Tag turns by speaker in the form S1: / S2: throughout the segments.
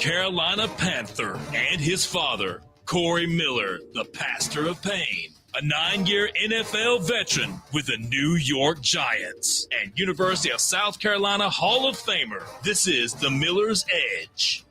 S1: Carolina Panther, and his father, Corey Miller, the pastor of pain. A 9-year NFL veteran with the New York Giants and University of South Carolina Hall of Famer. This is the Miller's Edge.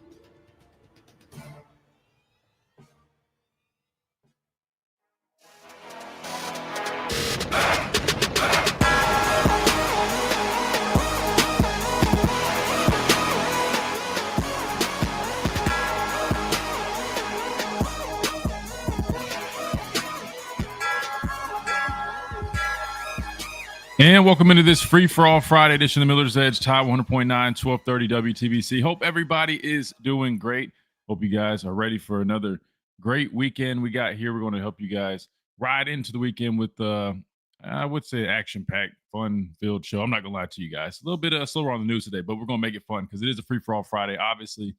S2: And welcome into this free-for-all Friday edition of the Miller's Edge, Tide 100.9, 1230 WTBC. Hope everybody is doing great. Hope you guys are ready for another great weekend we got here. We're going to help you guys ride into the weekend with, I would say, action-packed, fun-filled show. I'm not going to lie to you guys. A little bit slower on the news today, but we're going to make it fun because it is a free-for-all Friday. Obviously,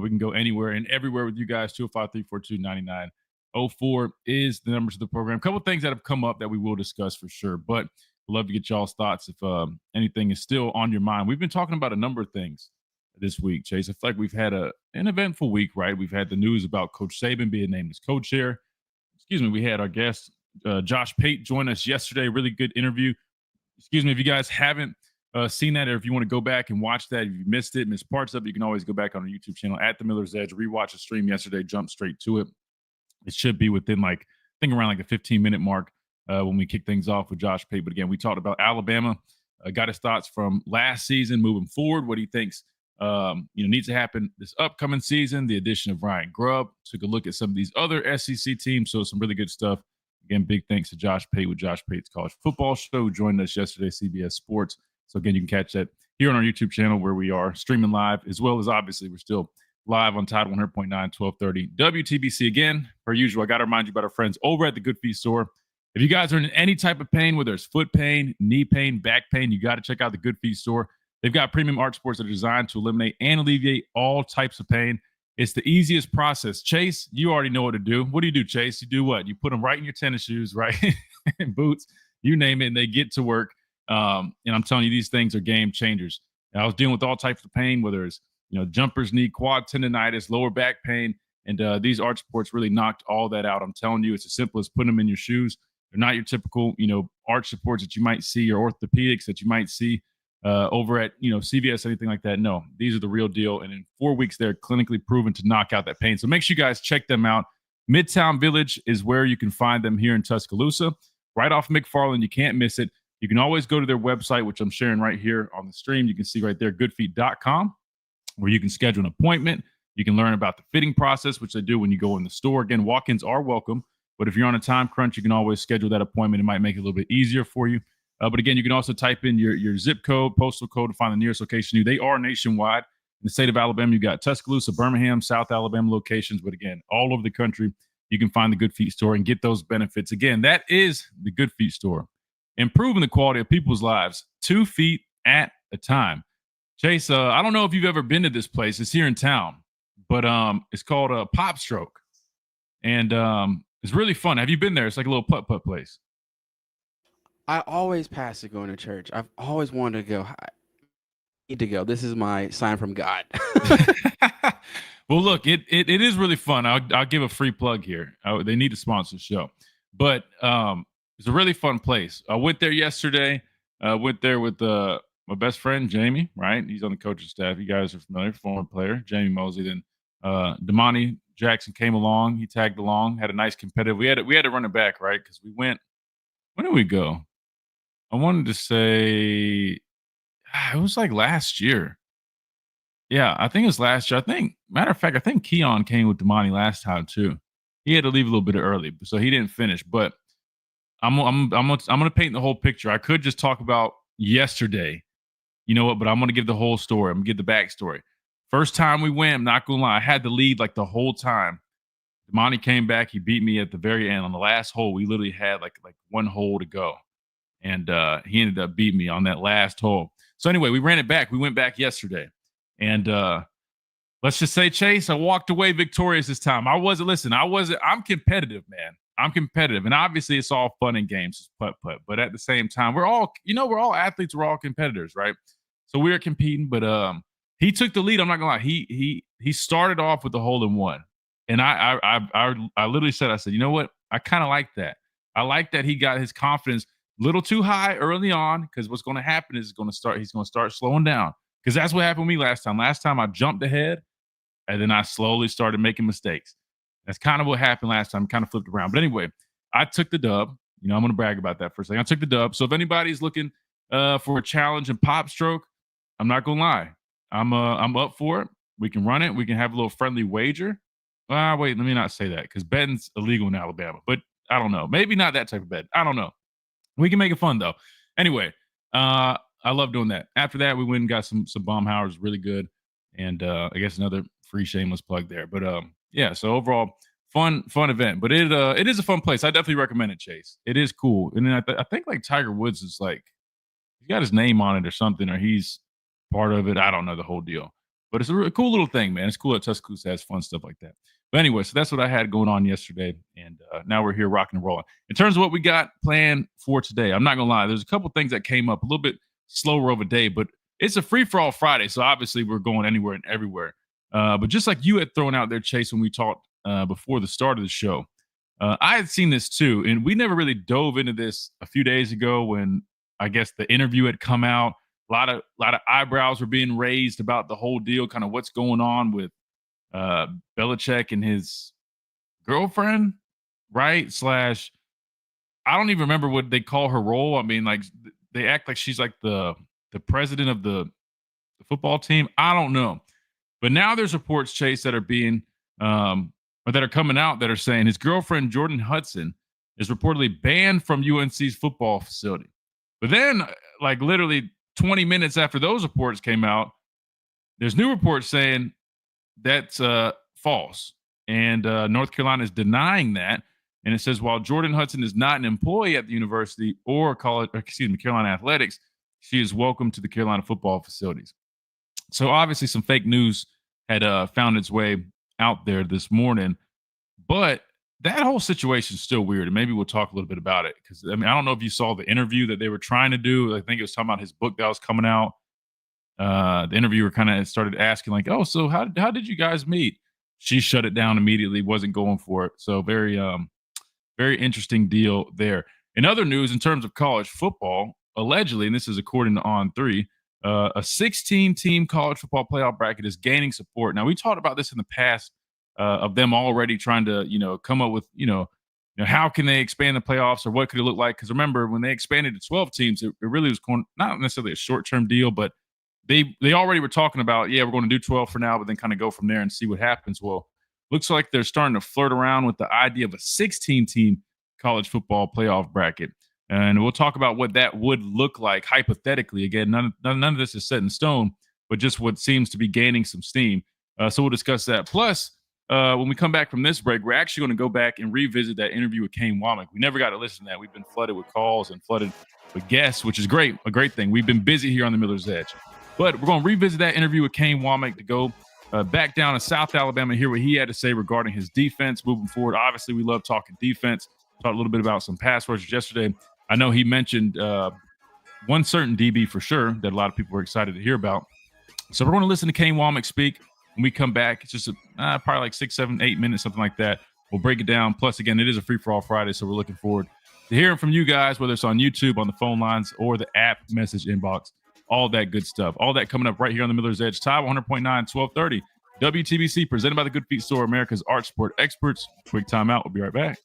S2: we can go anywhere and everywhere with you guys. 205-342-9904 is the numbers of the program. A couple things that have come up that we will discuss for sure, but we'd love to get y'all's thoughts if anything is still on your mind. We've been talking about a number of things this week, Chase. I feel like we've had an eventful week, right? We've had the news about Coach Saban being named as co-chair. We had our guest, Josh Pate, join us yesterday. Really good interview. If you guys haven't seen that, or if you want to go back and watch that, if you missed parts of it, you can always go back on our YouTube channel at The Miller's Edge, rewatch the stream yesterday, jump straight to it. It should be within around the 15-minute mark. When we kick things off with Josh Pate. But again, we talked about Alabama, got his thoughts from last season moving forward, what he thinks needs to happen this upcoming season, the addition of Ryan Grubb, took a look at some of these other SEC teams, so some really good stuff. Again, big thanks to Josh Pate with Josh Pate's College Football Show, who joined us yesterday, CBS Sports. So again, you can catch that here on our YouTube channel where we are streaming live, as well as obviously we're still live on Tide 100.9, 1230 WTBC. Again, per usual, I got to remind you about our friends over at the Good Feet Store. If you guys are in any type of pain, whether it's foot pain, knee pain, back pain, you got to check out the Good Feet Store. They've got premium arch supports that are designed to eliminate and alleviate all types of pain. It's the easiest process. Chase, you already know what to do. What do, Chase? You do what? You put them right in your tennis shoes, right? And boots, you name it, and they get to work. And I'm telling you, these things are game changers. And I was dealing with all types of pain, whether it's jumper's knee, quad tendonitis, lower back pain, and these arch supports really knocked all that out. I'm telling you, it's as simple as putting them in your shoes. They're not your typical, arch supports that you might see or orthopedics that you might see over at, CVS, anything like that. No, these are the real deal. And in 4 weeks, they're clinically proven to knock out that pain. So make sure you guys check them out. Midtown Village is where you can find them here in Tuscaloosa, right off McFarland. You can't miss it. You can always go to their website, which I'm sharing right here on the stream. You can see right there, goodfeet.com, where you can schedule an appointment. You can learn about the fitting process, which they do when you go in the store. Again, walk-ins are welcome. But if you're on a time crunch, you can always schedule that appointment. It might make it a little bit easier for you. But again, you can also type in your zip code, postal code to find the nearest location. They are nationwide. In the state of Alabama, you got Tuscaloosa, Birmingham, South Alabama locations. But again, all over the country, you can find the Good Feet Store and get those benefits. Again, that is the Good Feet Store. Improving the quality of people's lives, 2 feet at a time. Chase, I don't know if you've ever been to this place. It's here in town, but it's called Pop Stroke. And it's really fun. Have you been there? It's like a little putt-putt place.
S3: I always pass it going to church. I've always wanted to go. I need to go. This is my sign from God.
S2: Well, look, it is really fun. I'll give a free plug here. They need to sponsor the show. But it's a really fun place. I went there yesterday. Went there with my best friend, Jamie, right? He's on the coaching staff. You guys are familiar, former player, Jamie Mosley. Then Damani Jackson came along. He tagged along, had a nice competitive. We had to run it back, right? Because we went. When did we go? I wanted to say it was like last year. Yeah, I think it was last year. Matter of fact, I think Keon came with Damani last time too. He had to leave a little bit early, so he didn't finish. But I'm gonna paint the whole picture. I could just talk about yesterday, you know what? But I'm gonna give the whole story. I'm gonna give the backstory. First time we went, I'm not gonna lie, I had the lead like the whole time. Damani came back. He beat me at the very end on the last hole. We literally had like one hole to go, and he ended up beating me on that last hole. So anyway, we ran it back. We went back yesterday, and let's just say, Chase, I walked away victorious this time. I'm competitive, man. I'm competitive, and obviously it's all fun and games, it's putt-putt. But at the same time, we're all athletes. We're all competitors, right? So we are competing, but he took the lead. I'm not gonna lie. he started off with the hole-in-one. And I literally said, I said, you know what? I kind of like that. I like that he got his confidence a little too high early on, because what's going to happen is he's going to start slowing down, because that's what happened with me last time. Last time I jumped ahead, and then I slowly started making mistakes. That's kind of what happened last time. Kind of flipped around. But anyway, I took the dub. I'm going to brag about that for a second. I took the dub. So if anybody's looking for a challenge in pop stroke, I'm not going to lie. I'm up for it. We can run it. We can have a little friendly wager. Wait, let me not say that, because betting's illegal in Alabama. But I don't know. Maybe not that type of bet. I don't know. We can make it fun, though. Anyway, I love doing that. After that, we went and got some Baumhauer's, really good. And I guess another free shameless plug there. But yeah, so overall, fun event. But it is a fun place. I definitely recommend it, Chase. It is cool. And then I think like Tiger Woods is like, he's got his name on it or something, or he's part of it. I don't know the whole deal. But it's a really cool little thing, man. It's cool that Tuscaloosa has fun stuff like that. But anyway, so that's what I had going on yesterday. And now we're here rocking and rolling. In terms of what we got planned for today, I'm not going to lie. There's a couple things that came up, a little bit slower of a day, but it's a free-for-all Friday. So obviously we're going anywhere and everywhere. But just like you had thrown out there, Chase, when we talked before the start of the show, I had seen this too. And we never really dove into this a few days ago when I guess the interview had come out. A lot of eyebrows were being raised about the whole deal, kind of what's going on with Belichick and his girlfriend, right? / I don't even remember what they call her role. I mean, like, they act like she's like the president of the football team. I don't know. But now there's reports, Chase, that are being or that are coming out that are saying his girlfriend, Jordan Hudson, is reportedly banned from UNC's football facility. But then, like, literally 20 minutes after those reports came out, there's new reports saying that's false. And North Carolina is denying that. And it says, while Jordan Hudson is not an employee at the university or Carolina Athletics, she is welcome to the Carolina football facilities. So obviously some fake news had found its way out there this morning. But that whole situation is still weird. And maybe we'll talk a little bit about it. Because, I mean, I don't know if you saw the interview that they were trying to do. I think it was talking about his book that was coming out. The interviewer kind of started asking, like, oh, so how did you guys meet? She shut it down immediately, wasn't going for it. So very interesting deal there. In other news, in terms of college football, allegedly, and this is according to On3, a 16-team college football playoff bracket is gaining support. Now, we talked about this in the past of them already trying to, come up with, how can they expand the playoffs, or what could it look like? Because remember, when they expanded to 12 teams, it really was not necessarily a short-term deal, but they already were talking about, we're going to do 12 for now, but then kind of go from there and see what happens. Well, looks like they're starting to flirt around with the idea of a 16-team college football playoff bracket. And we'll talk about what that would look like hypothetically. Again, none of this is set in stone, but just what seems to be gaining some steam. So we'll discuss that. Plus, when we come back from this break, we're actually going to go back and revisit that interview with Kane Womack. We never got to listen to that. We've been flooded with calls and flooded with guests, which is great, a great thing. We've been busy here on the Miller's Edge. But we're going to revisit that interview with Kane Womack to go back down to South Alabama, hear what he had to say regarding his defense moving forward. Obviously, we love talking defense. Talked a little bit about some pass rushers yesterday. I know he mentioned one certain DB for sure that a lot of people were excited to hear about. So we're going to listen to Kane Womack speak. When we come back, it's just probably like 6, 7, 8 minutes, something like that. We'll break it down. Plus, again, it is a free-for-all Friday, so we're looking forward to hearing from you guys, whether it's on YouTube, on the phone lines, or the app message inbox. All that good stuff. All that coming up right here on the Miller's Edge. Tide 100.9, 1230. WTBC, presented by the Good Feet Store, America's Art Sport Experts. Quick timeout. We'll be right back.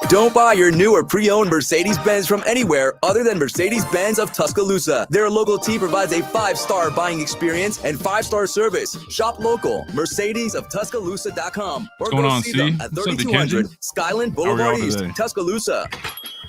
S4: Don't buy your new or pre-owned Mercedes-Benz from anywhere other than Mercedes-Benz of Tuscaloosa. Their local team provides a 5-star buying experience and 5-star service. Shop local, mercedes-of-tuscaloosa.com, or go see them at 3200 Skyland Boulevard East, Tuscaloosa.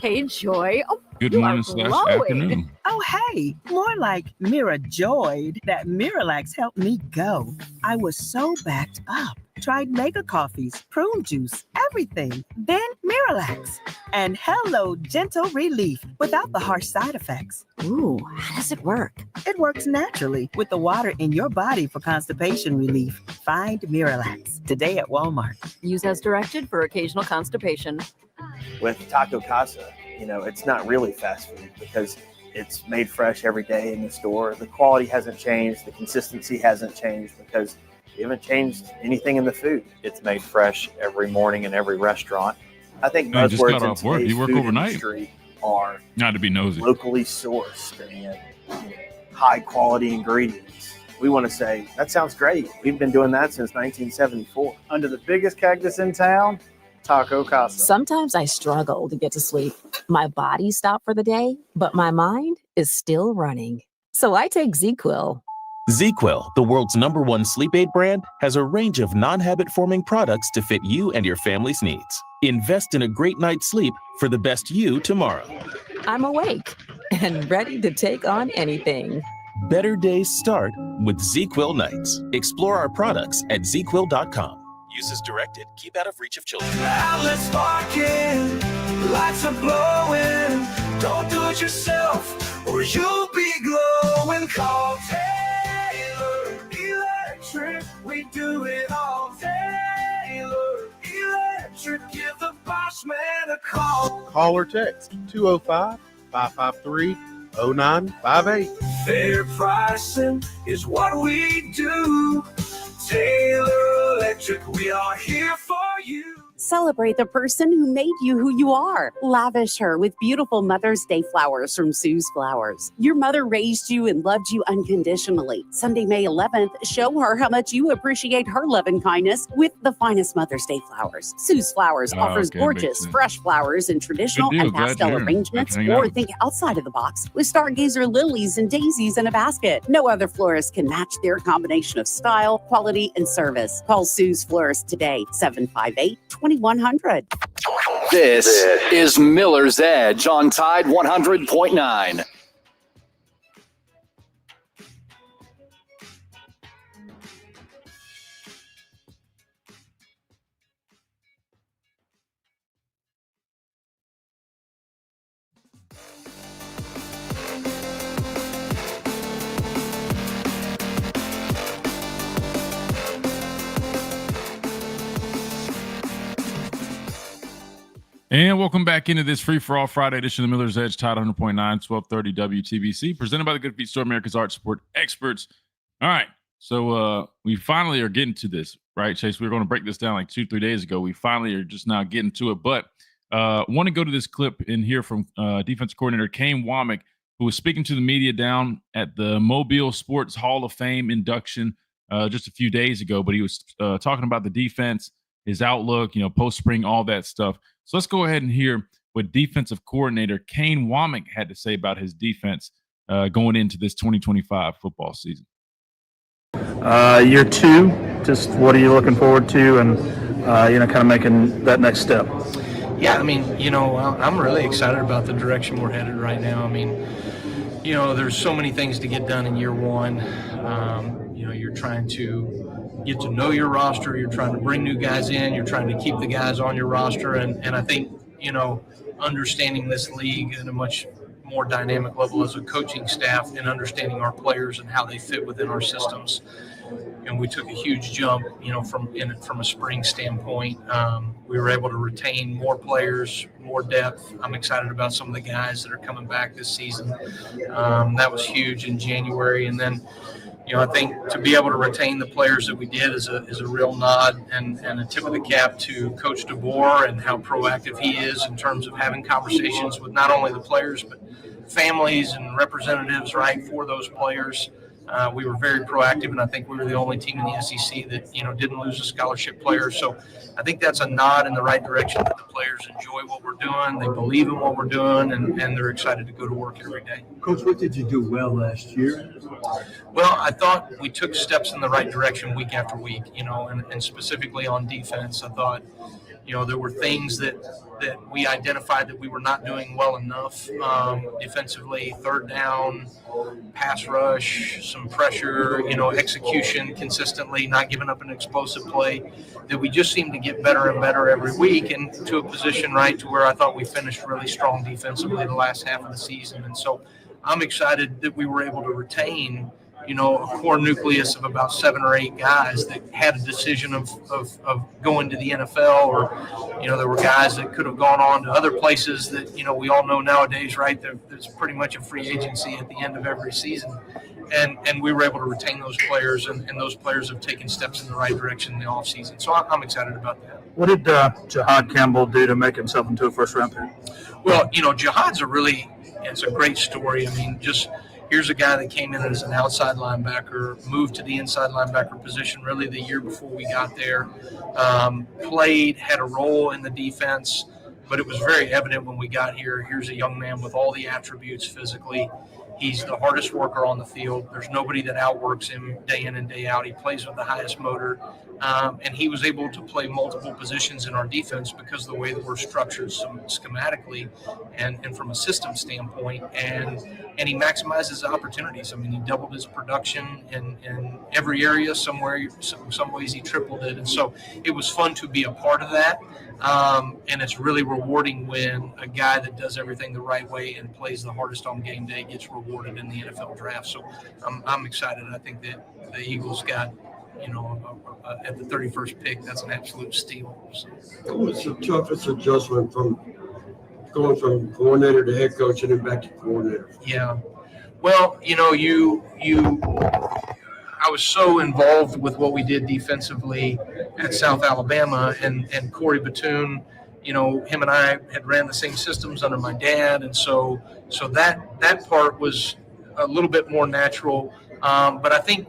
S5: Hey, Joy. Oh,
S2: good morning / afternoon.
S6: Oh, hey, more like Mira joyed that Miralax helped me go. I was so backed up. Tried mega coffees, prune juice, everything. Then Miralax. And hello, gentle relief without the harsh side effects.
S5: Ooh, how does it work?
S6: It works naturally with the water in your body for constipation relief. Find Miralax today at Walmart.
S5: Use as directed for occasional constipation.
S7: With Taco Casa, it's not really fast food because it's made fresh every day in the store. The quality hasn't changed. The consistency hasn't changed because we haven't changed anything in the food. It's made fresh every morning in every restaurant. I think
S2: Man, just
S7: buzzwords
S2: got
S7: in
S2: off work.
S7: today's
S2: You work
S7: food
S2: overnight?
S7: industry are
S2: Not to be nosy.
S7: locally sourced and high quality ingredients. We want to say, that sounds great. We've been doing that since 1974.
S8: Under the biggest cactus in town, Taco Casa.
S9: Sometimes I struggle to get to sleep. My body stopped for the day, but my mind is still running. So I take ZQuil.
S10: ZQuil, the world's #1 sleep aid brand, has a range of non-habit-forming products to fit you and your family's needs. Invest in a great night's sleep for the best you tomorrow.
S9: I'm awake and ready to take on anything.
S10: Better days start with ZQuil nights. Explore our products at ZQuil.com. Use as directed. Keep out of reach of children.
S11: Outlets sparking, lights are blowing. Don't do it yourself, or you'll be glowing. Call Taylor Electric. We do it all. Taylor Electric. Give the boss man a call.
S12: Call or text 205-553-0958.
S11: Fair pricing is what we do. Taylor Electric, we are here for you.
S13: Celebrate the person who made you who you are. Lavish her with beautiful Mother's Day flowers from Sue's Flowers. Your mother raised you and loved you unconditionally. Sunday, May 11th, show her how much you appreciate her love and kindness with the finest Mother's Day flowers. Sue's Flowers offers gorgeous, fresh flowers in traditional and pastel arrangements, or think outside of the box with stargazer lilies and daisies in a basket. No other florist can match their combination of style, quality, and service. Call Sue's Florist today, 758-2100.
S14: This is Miller's Edge on Tide 100.9.
S2: And welcome back into this free-for-all Friday edition of the Miller's Edge, Tide 100.9, 1230 WTBC, presented by the Good Feet Store, America's Art Support Experts. All right, so we finally are getting to this, right, Chase? We were going to break this down like 2-3 days ago. We finally are just now getting to it, but want to go to this clip and hear from defensive coordinator Kane Womack, who was speaking to the media down at the Mobile Sports Hall of Fame induction just a few days ago, but he was talking about the defense, his outlook, post-spring, all that stuff. So let's go ahead and hear what defensive coordinator Kane Womack had to say about his defense going into this 2025 football season.
S15: Year two, just what are you looking forward to and, kind of making that next step?
S16: Yeah, I'm really excited about the direction we're headed right now. There's so many things to get done in year one. You're trying to get to know your roster. You're trying to bring new guys in. You're trying to keep the guys on your roster. And I think, understanding this league at a much more dynamic level as a coaching staff and understanding our players and how they fit within our systems. And we took a huge jump, from a spring standpoint. We were able to retain more players, more depth. I'm excited about some of the guys that are coming back this season. That was huge in January. And then, I think to be able to retain the players that we did is a real nod and a tip of the cap to Coach DeBoer and how proactive he is in terms of having conversations with not only the players but families and representatives, right, for those players. We were very proactive, and I think we were the only team in the SEC that, didn't lose a scholarship player. So I think that's a nod in the right direction that the players enjoy what we're doing. They believe in what we're doing, and they're excited to go to work every day.
S17: Coach, what did you do well last year?
S16: Well, I thought we took steps in the right direction week after week, and specifically on defense. I thought, there were things that we identified that we were not doing well enough defensively, third down, pass rush, some pressure, execution consistently, not giving up an explosive play, that we just seemed to get better and better every week, and to a position, right, to where I thought we finished really strong defensively the last half of the season. And so I'm excited that we were able to retain, a core nucleus of about 7 or 8 guys that had a decision of going to the NFL, or, there were guys that could have gone on to other places that, we all know nowadays, right? There's pretty much a free agency at the end of every season. And we were able to retain those players, and those players have taken steps in the right direction in the offseason. So I'm excited about that.
S15: What did Jahad Campbell do to make himself into a first-round pick?
S16: Well, Jahad's it's a great story. I mean, here's a guy that came in as an outside linebacker, moved to the inside linebacker position really the year before we got there, played, had a role in the defense, but it was very evident when we got here. Here's a young man with all the attributes physically. He's the hardest worker on the field. There's nobody that outworks him day in and day out. He plays with the highest motor, and he was able to play multiple positions in our defense because of the way that we're structured schematically and from a system standpoint. And he maximized his opportunities. I mean, he doubled his production in every area. Some ways he tripled it. And so it was fun to be a part of that. And it's really rewarding when a guy that does everything the right way and plays the hardest on game day gets rewarded in the NFL draft. So I'm excited. I think that the Eagles got, at the 31st pick, that's an absolute steal. So.
S18: What was the toughest adjustment from going from coordinator to head coach and then back to coordinator?
S16: Yeah. Well, I was so involved with what we did defensively at South Alabama, and Corey Batoon, him and I had ran the same systems under my dad, and so that part was a little bit more natural. But I think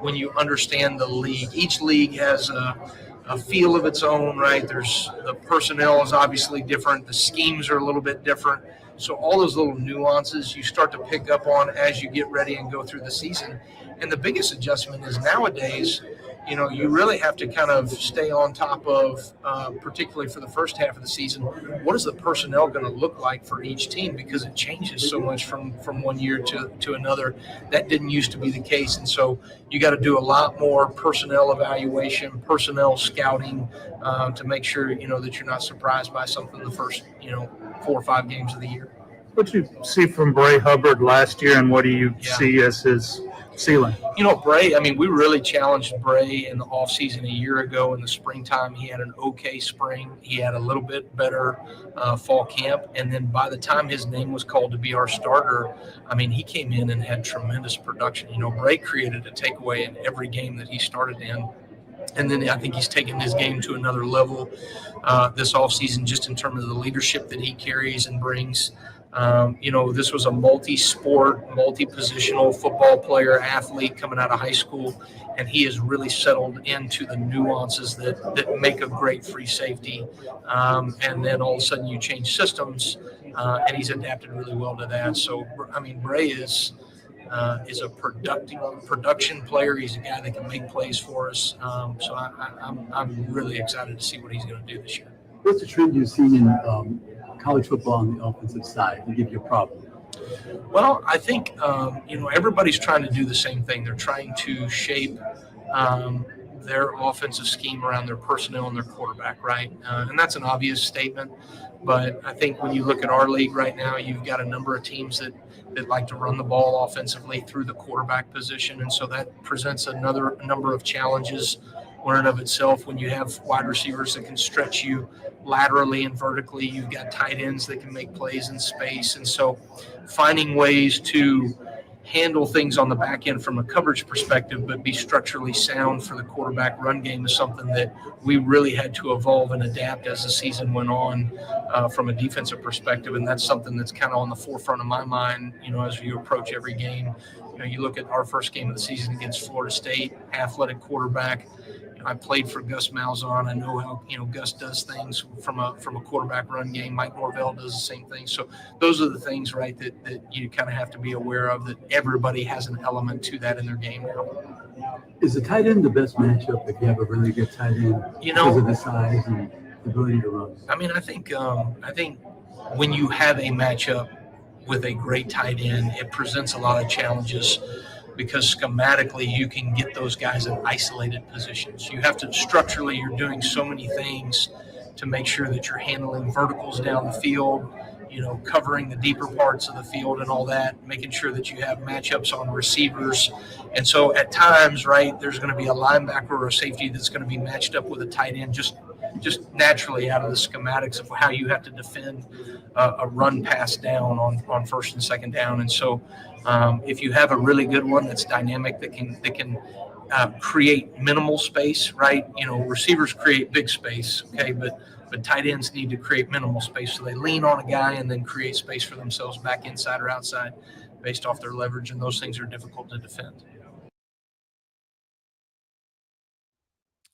S16: when you understand the league, each league has a feel of its own, right? The personnel is obviously different, the schemes are a little bit different. So all those little nuances you start to pick up on as you get ready and go through the season. And the biggest adjustment is nowadays, you really have to kind of stay on top of, particularly for the first half of the season, what is the personnel going to look like for each team? Because it changes so much from one year to another. That didn't used to be the case. And so you got to do a lot more personnel evaluation, personnel scouting, to make sure, that you're not surprised by something the first, 4 or 5 games of the year.
S15: What did you see from Bray Hubbard last year, and what do you see as his ceiling?
S16: Bray, we really challenged Bray in the offseason a year ago. In the springtime, he had an okay spring. He had a little bit better fall camp. And then by the time his name was called to be our starter, he came in and had tremendous production. Bray created a takeaway in every game that he started in. And then I think he's taken his game to another level this offseason, just in terms of the leadership that he carries and brings. This was a multi-sport, multi-positional football player, athlete coming out of high school, and he has really settled into the nuances that make a great free safety. And then all of a sudden you change systems, and he's adapted really well to that. So, Bray is a production player. He's a guy that can make plays for us. So I'm really excited to see what he's going to do this year.
S17: What's the trend you've seen in college football on the offensive side to give you a problem?
S16: Well, I think, everybody's trying to do the same thing. They're trying to shape their offensive scheme around their personnel and their quarterback, right? And that's an obvious statement. But I think when you look at our league right now, you've got a number of teams that like to run the ball offensively through the quarterback position. And so that presents a number of challenges in and of itself. When you have wide receivers that can stretch you laterally and vertically, you've got tight ends that can make plays in space. And so finding ways to handle things on the back end from a coverage perspective, but be structurally sound for the quarterback run game is something that we really had to evolve and adapt as the season went on from a defensive perspective. And that's something that's kind of on the forefront of my mind, as you approach every game. You look at our first game of the season against Florida State, athletic quarterback. I played for Gus Malzahn. I know how Gus does things from a quarterback run game. Mike Norvell does the same thing. So those are the things, right, that you kind of have to be aware of, that everybody has an element to that in their game now.
S17: Is the tight end the best matchup if you have a really good tight end because of the size and the ability to run?
S16: I think when you have a matchup with a great tight end, it presents a lot of challenges, because schematically you can get those guys in isolated positions. You have to structurally, you're doing so many things to make sure that you're handling verticals down the field. covering the deeper parts of the field and all that, making sure that you have matchups on receivers. And so at times, right, there's going to be a linebacker or a safety that's going to be matched up with a tight end just naturally out of the schematics of how you have to defend a run pass down on first and second down. And so if you have a really good one that's dynamic, that can create minimal space, right? Receivers create big space, okay, but tight ends need to create minimal space. So they lean on a guy and then create space for themselves back inside or outside based off their leverage, and those things are difficult to defend.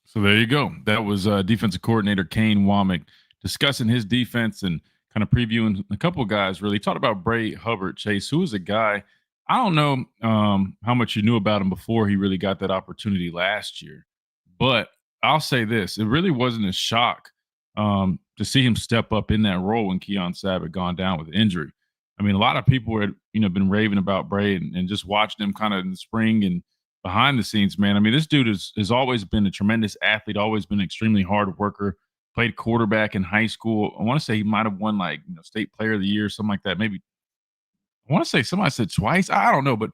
S2: So there you go. That was defensive coordinator Kane Womack discussing his defense and kind of previewing a couple of guys. Really talked about Bray Hubbard, Chase, who is a guy, I don't know how much you knew about him before he really got that opportunity last year, but I'll say this: it really wasn't a shock to see him step up in that role when Keon Sabb had gone down with injury. I mean, a lot of people had been raving about Bray and just watching him kind of in the spring and behind the scenes, man. I mean, this dude has always been a tremendous athlete, always been an extremely hard worker. Played quarterback in high school. I want to say he might have won state player of the year, something like that. Maybe I want to say somebody said twice. I don't know, but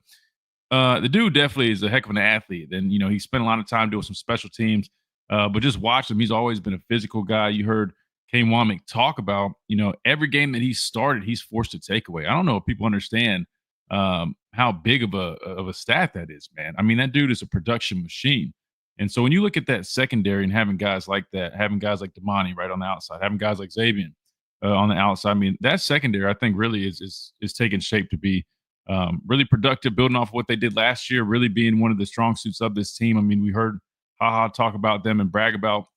S2: the dude definitely is a heck of an athlete. And he spent a lot of time doing some special teams. But just watch him. He's always been a physical guy. You heard Kane Womack talk about, every game that he's started, he's forced to take away. I don't know if people understand how big of a stat that is, man. I mean, that dude is a production machine. And so when you look at that secondary and having guys like that, having guys like Damani right on the outside, having guys like Xavier on the outside, I mean, that secondary, I think, really is taking shape to be really productive, building off what they did last year, really being one of the strong suits of this team. I mean, we heard HaHa talk about them and brag about,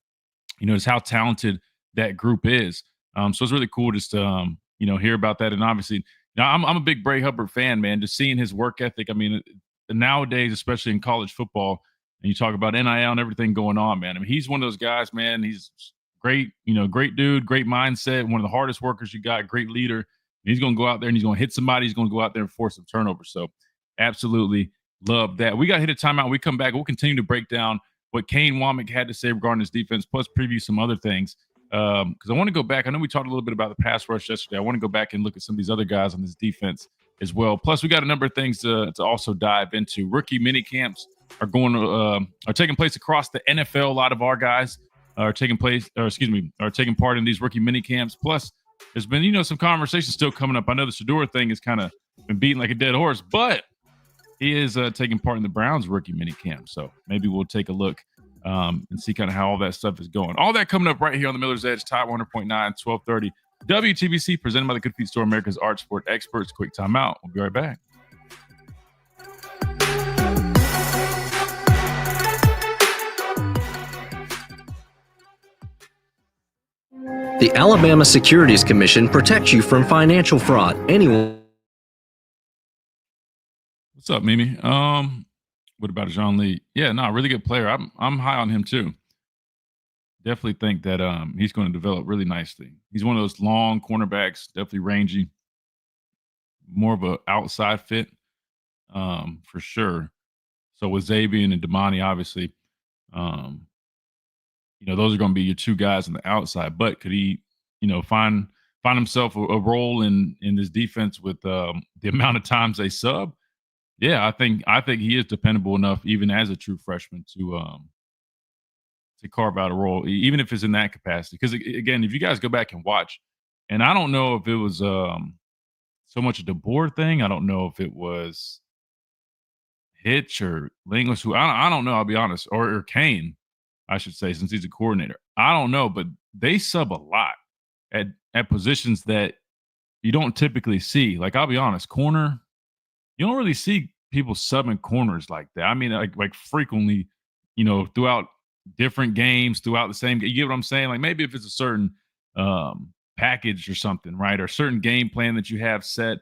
S2: just how talented that group is. So it's really cool just to, hear about that. And obviously, I'm a big Bray Hubbard fan, man, just seeing his work ethic. I mean, nowadays, especially in college football, and you talk about NIL and everything going on, man. I mean, he's one of those guys, man. He's great, great dude, great mindset, one of the hardest workers you got, great leader. And he's going to go out there and he's going to hit somebody. He's going to go out there and force some turnovers. So absolutely love that. We got to hit a timeout. We come back. We'll continue to break down what Kane Womack had to say regarding his defense, plus preview some other things. Because I want to go back. I know we talked a little bit about the pass rush yesterday. I want to go back and look at some of these other guys on this defense as well. Plus, we got a number of things to also dive into. Rookie mini camps are taking place across the NFL. A lot of our guys are taking part in these rookie mini camps. Plus, there's been some conversation still coming up. I know the Shedeur thing has kind of been beaten like a dead horse, but he is taking part in the Browns rookie mini camp. So maybe we'll take a look and see kind of how all that stuff is going. All that coming up right here on the Miller's Edge, Top 100.9, 1230. WTBC, presented by the Good Feet Store, America's Art Sport Experts. Quick timeout. We'll be right back.
S19: The Alabama Securities Commission protects you from financial fraud. Anyone.
S2: What's up, Mimi? What about Jean Lee? Yeah, no, really good player. I'm high on him too. Definitely think that he's going to develop really nicely. He's one of those long cornerbacks, definitely rangy, more of a outside fit for sure. So with Xavier and Damani, obviously, those are going to be your two guys on the outside. But could he, find himself a role in this defense with the amount of times they sub? Yeah, I think he is dependable enough, even as a true freshman, to carve out a role, even if it's in that capacity. Because again, if you guys go back and watch, and I don't know if it was so much a DeBoer thing. I don't know if it was Hitch or Linguist. I don't know. I'll be honest, or Kane, I should say, since he's a coordinator. I don't know, but they sub a lot at positions that you don't typically see. Like, I'll be honest, corner. You don't really see people subbing corners like that. I mean, like frequently, throughout different games, throughout the same game. You get what I'm saying? Like, maybe if it's a certain package or something, right? Or certain game plan that you have set.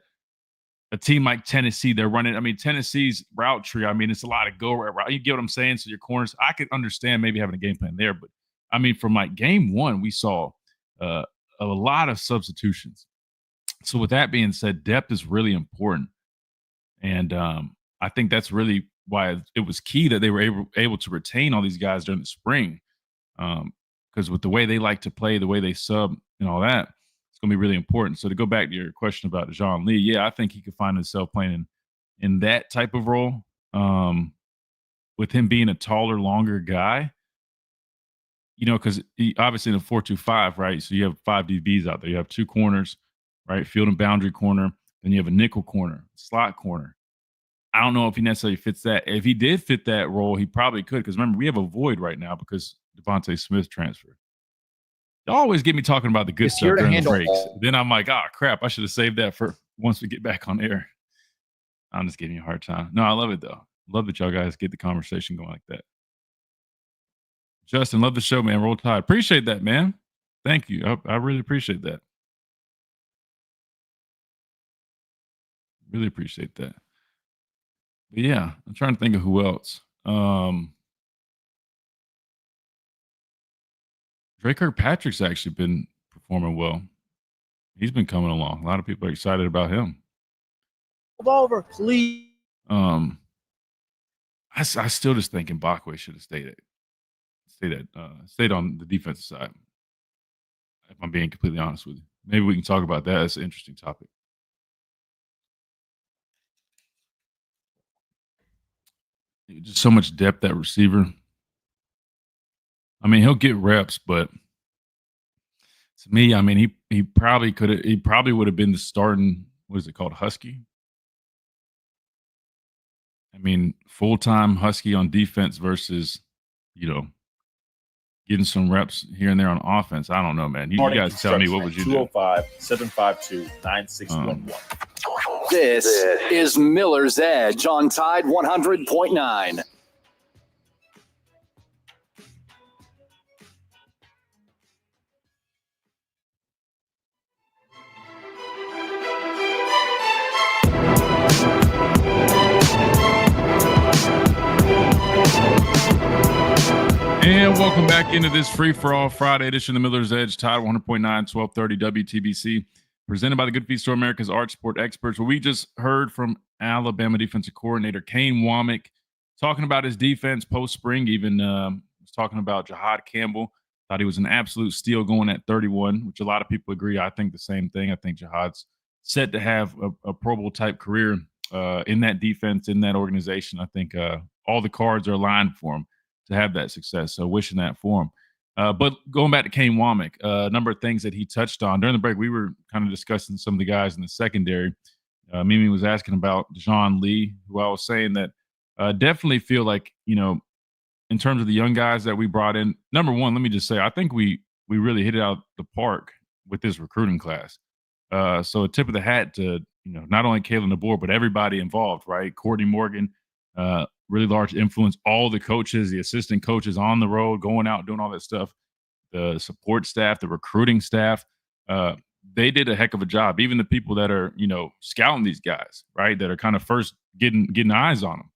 S2: A team like Tennessee, they're running. I mean, Tennessee's route tree, I mean, it's a lot of go route. You get what I'm saying? So your corners, I could understand maybe having a game plan there. But, I mean, from like game one, we saw a lot of substitutions. So with that being said, depth is really important. And I think that's really why it was key that they were able to retain all these guys during the spring. Because with the way they like to play, the way they sub and all that. it's going to be really important. So to go back to your question about John Lee, yeah, I think he could find himself playing in that type of role. With him being a taller, longer guy, because obviously in a 4-2-5, right? So you have 5 DBs out there. You have 2 corners, right? Field and boundary corner. Then you have a nickel corner, slot corner. I don't know if he necessarily fits that. If he did fit that role, he probably could. Because remember, we have a void right now because Devontae Smith transferred. Y'all always get me talking about the good stuff during the breaks. Then I'm like, crap, I should have saved that for once we get back on air. I'm just giving you a hard time. No, I love it, though. Love that y'all guys get the conversation going like that. Justin, love the show, man. Roll Tide. Appreciate that, man. Thank you. I really appreciate that. Really appreciate that. But yeah, I'm trying to think of who else. Dre Kirkpatrick's actually been performing well. He's been coming along. A lot of people are excited about him.
S8: Over, please.
S2: I still just think Mbakwe should have stayed on the defensive side. If I'm being completely honest with you, maybe we can talk about that. That's an interesting topic. Just so much depth at receiver. I mean, he'll get reps, but to me, I mean, he probably would have been the starting, what is it called, Husky? I mean, full-time Husky on defense versus, getting some reps here and there on offense. I don't know, man. You guys tell me, what would you do?
S1: 205-752-9611.
S14: This is Miller's Edge on Tide 100.9.
S2: And welcome back into this free-for-all Friday edition of Miller's Edge, Tide 100.9, 1230 WTBC, presented by the Good Feet Store, America's Arch Sport Experts. Where we just heard from Alabama defensive coordinator Kane Womack talking about his defense post-spring, even was talking about Jihad Campbell. Thought he was an absolute steal going at 31, which a lot of people agree. I think the same thing. I think Jihad's set to have a Pro Bowl-type career in that defense, in that organization. I think all the cards are aligned for him to have that success. So wishing that for him. But going back to Kane Womack, a number of things that he touched on during the break. We were kind of discussing some of the guys in the secondary. Mimi was asking about John Lee, who I was saying that definitely feel like, in terms of the young guys that we brought in, number one, let me just say, I think we really hit it out the park with this recruiting class. So a tip of the hat to, not only Kalen DeBoer, but everybody involved, right? Courtney Morgan, really large influence, all the coaches, the assistant coaches on the road, going out, doing all that stuff, the support staff, the recruiting staff, they did a heck of a job. Even the people that are, scouting these guys, right, that are kind of first getting eyes on them.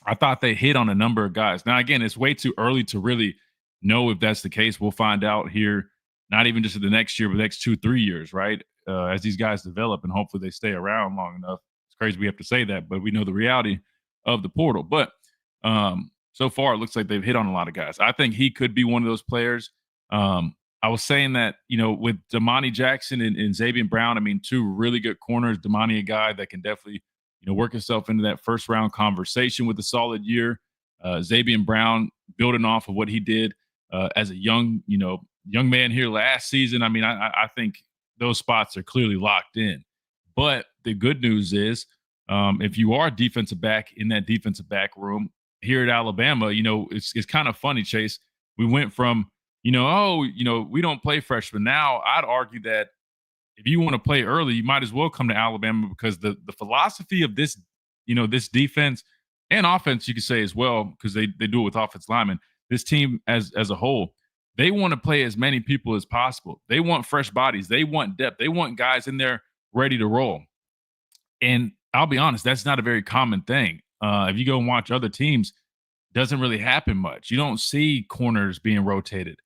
S2: I thought they hit on a number of guys. Now, again, it's way too early to really know if that's the case. We'll find out here, not even just in the next year, but the next 2-3 years, right, as these guys develop, and hopefully they stay around long enough. It's crazy we have to say that, but we know the reality of the portal. But so far, it looks like they've hit on a lot of guys. I think he could be one of those players. I was saying that, with Damani Jackson and Xavier Brown, I mean, 2 really good corners. Damani, a guy that can definitely, work himself into that first round conversation with a solid year. Xavier Brown, building off of what he did as a young man here last season. I mean, I think those spots are clearly locked in. But the good news is, if you are a defensive back in that defensive back room here at Alabama, it's kind of funny, Chase. We went from, we don't play freshmen. Now, I'd argue that if you want to play early, you might as well come to Alabama, because the philosophy of this, this defense and offense, you could say as well, because they do it with offensive linemen. This team as a whole, they want to play as many people as possible. They want fresh bodies. They want depth. They want guys in there ready to roll. And I'll be honest, that's not a very common thing. If you go and watch other teams, it doesn't really happen much. You don't see corners being rotated.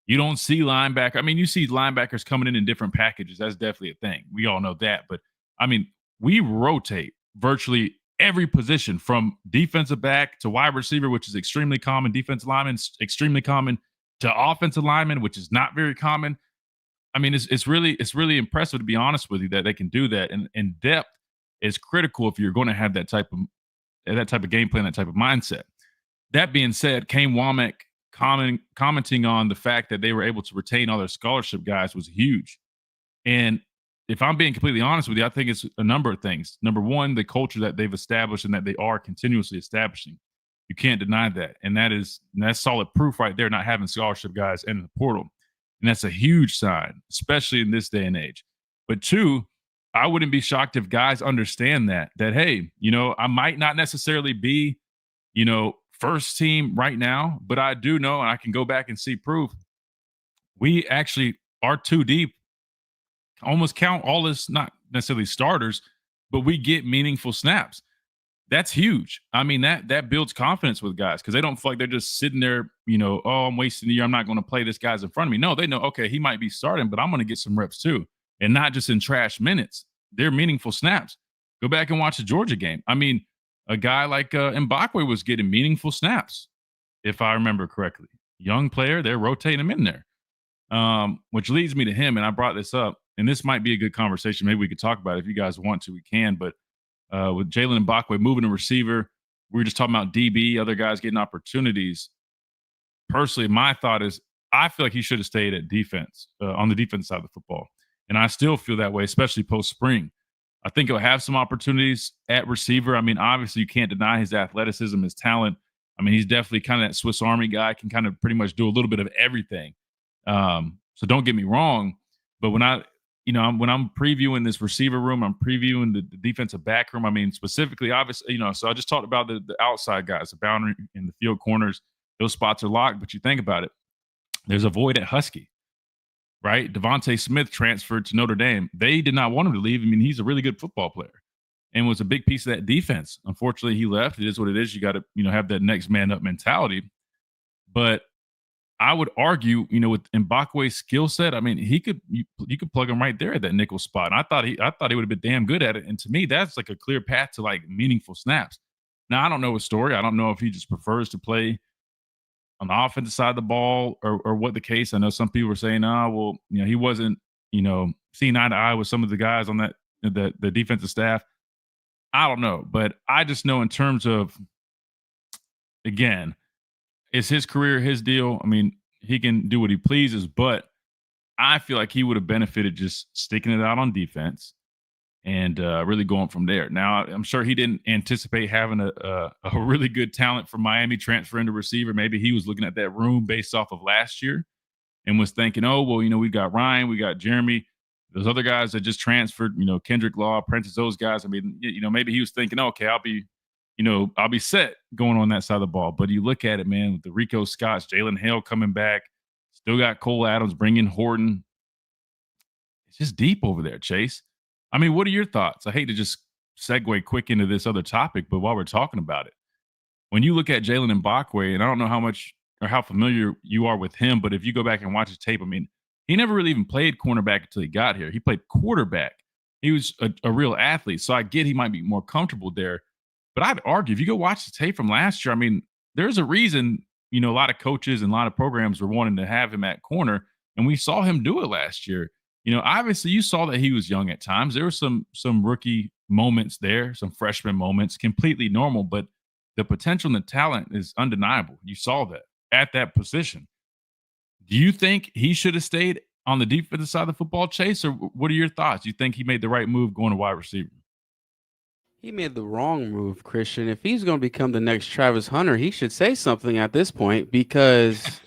S2: You don't see linebacker. I mean, you see linebackers coming in different packages. That's definitely a thing. We all know that. But, I mean, we rotate virtually every position, from defensive back to wide receiver, which is extremely common, defensive lineman, extremely common, to offensive lineman, which is not very common. I mean, it's really impressive, to be honest with you, that they can do that. And depth is critical if you're going to have that type of game plan, that type of mindset. That being said, Kane Womack commenting on the fact that they were able to retain all their scholarship guys was huge. And if I'm being completely honest with you, I think it's a number of things. Number one, the culture that they've established and that they are continuously establishing. You can't deny that. And that's solid proof right there, not having scholarship guys in the portal. And that's a huge sign, especially in this day and age. But two, I wouldn't be shocked if guys understand that, hey, I might not necessarily be, first team right now, but I do know, and I can go back and see proof, we actually are too deep. Almost count all as not necessarily starters, but we get meaningful snaps. That's huge. I mean, that builds confidence with guys because they don't feel like they're just sitting there, oh, I'm wasting the year. I'm not going to play this guy's in front of me. No, they know, okay, he might be starting, but I'm going to get some reps too. And not just in trash minutes. They're meaningful snaps. Go back and watch the Georgia game. I mean, a guy like Mbakwe was getting meaningful snaps, if I remember correctly. Young player, they're rotating him in there. Which leads me to him, and I brought this up, and this might be a good conversation. Maybe we could talk about it. If you guys want to, we can. But with Jalen Mbakwe moving a receiver, we were just talking about DB, other guys getting opportunities. Personally, my thought is I feel like he should have stayed at defense, on the defense side of the football. And I still feel that way, especially post-spring. I think he'll have some opportunities at receiver. I mean, obviously, you can't deny his athleticism, his talent. I mean, he's definitely kind of that Swiss Army guy, can kind of pretty much do a little bit of everything. So don't get me wrong, but when I'm previewing this receiver room, I'm previewing the defensive back room. I mean, specifically, obviously, so I just talked about the outside guys, the boundary and the field corners. Those spots are locked, but you think about it, there's a void at Husky, right? Devontae Smith transferred to Notre Dame. They did not want him to leave. I mean, he's a really good football player and was a big piece of that defense. Unfortunately, he left. It is what it is. You got to, have that next man up mentality. But I would argue, with Mbakwe's skill set, I mean, you could plug him right there at that nickel spot. And I thought he would have been damn good at it. And to me, that's like a clear path to like meaningful snaps. Now, I don't know his story. I don't know if he just prefers to play on the offensive side of the ball or what the case. I know some people were saying, he wasn't, seeing eye to eye with some of the guys on the defensive staff. I don't know, but I just know in terms of, again, it's his career, his deal. I mean, he can do what he pleases, but I feel like he would have benefited just sticking it out on defense and really going from there. Now, I'm sure he didn't anticipate having a really good talent from Miami transfer into receiver. Maybe he was looking at that room based off of last year and was thinking, oh, well, we got Ryan, we got Jeremy, those other guys that just transferred, Kendrick Law, Prentice, those guys. I mean, maybe he was thinking, okay, I'll be set going on that side of the ball. But you look at it, man, with the Rico Scotts, Jalen Hale coming back, still got Cole Adams, bringing Horton. It's just deep over there, Chase. I mean, what are your thoughts? I hate to just segue quick into this other topic, but while we're talking about it, when you look at Jalen Mbakwe, and I don't know how much or how familiar you are with him, but if you go back and watch his tape, I mean, he never really even played cornerback until he got here. He played quarterback. He was a real athlete. So I get he might be more comfortable there. But I'd argue, if you go watch the tape from last year, I mean, there's a reason, a lot of coaches and a lot of programs were wanting to have him at corner, and we saw him do it last year. Obviously you saw that he was young at times. There were some rookie moments there, some freshman moments, completely normal, but the potential and the talent is undeniable. You saw that at that position. Do you think he should have stayed on the defensive side of the football, Chase, or what are your thoughts? Do you think he made the right move going to wide receiver?
S3: He made the wrong move, Christian. If he's going to become the next Travis Hunter, he should say something at this point because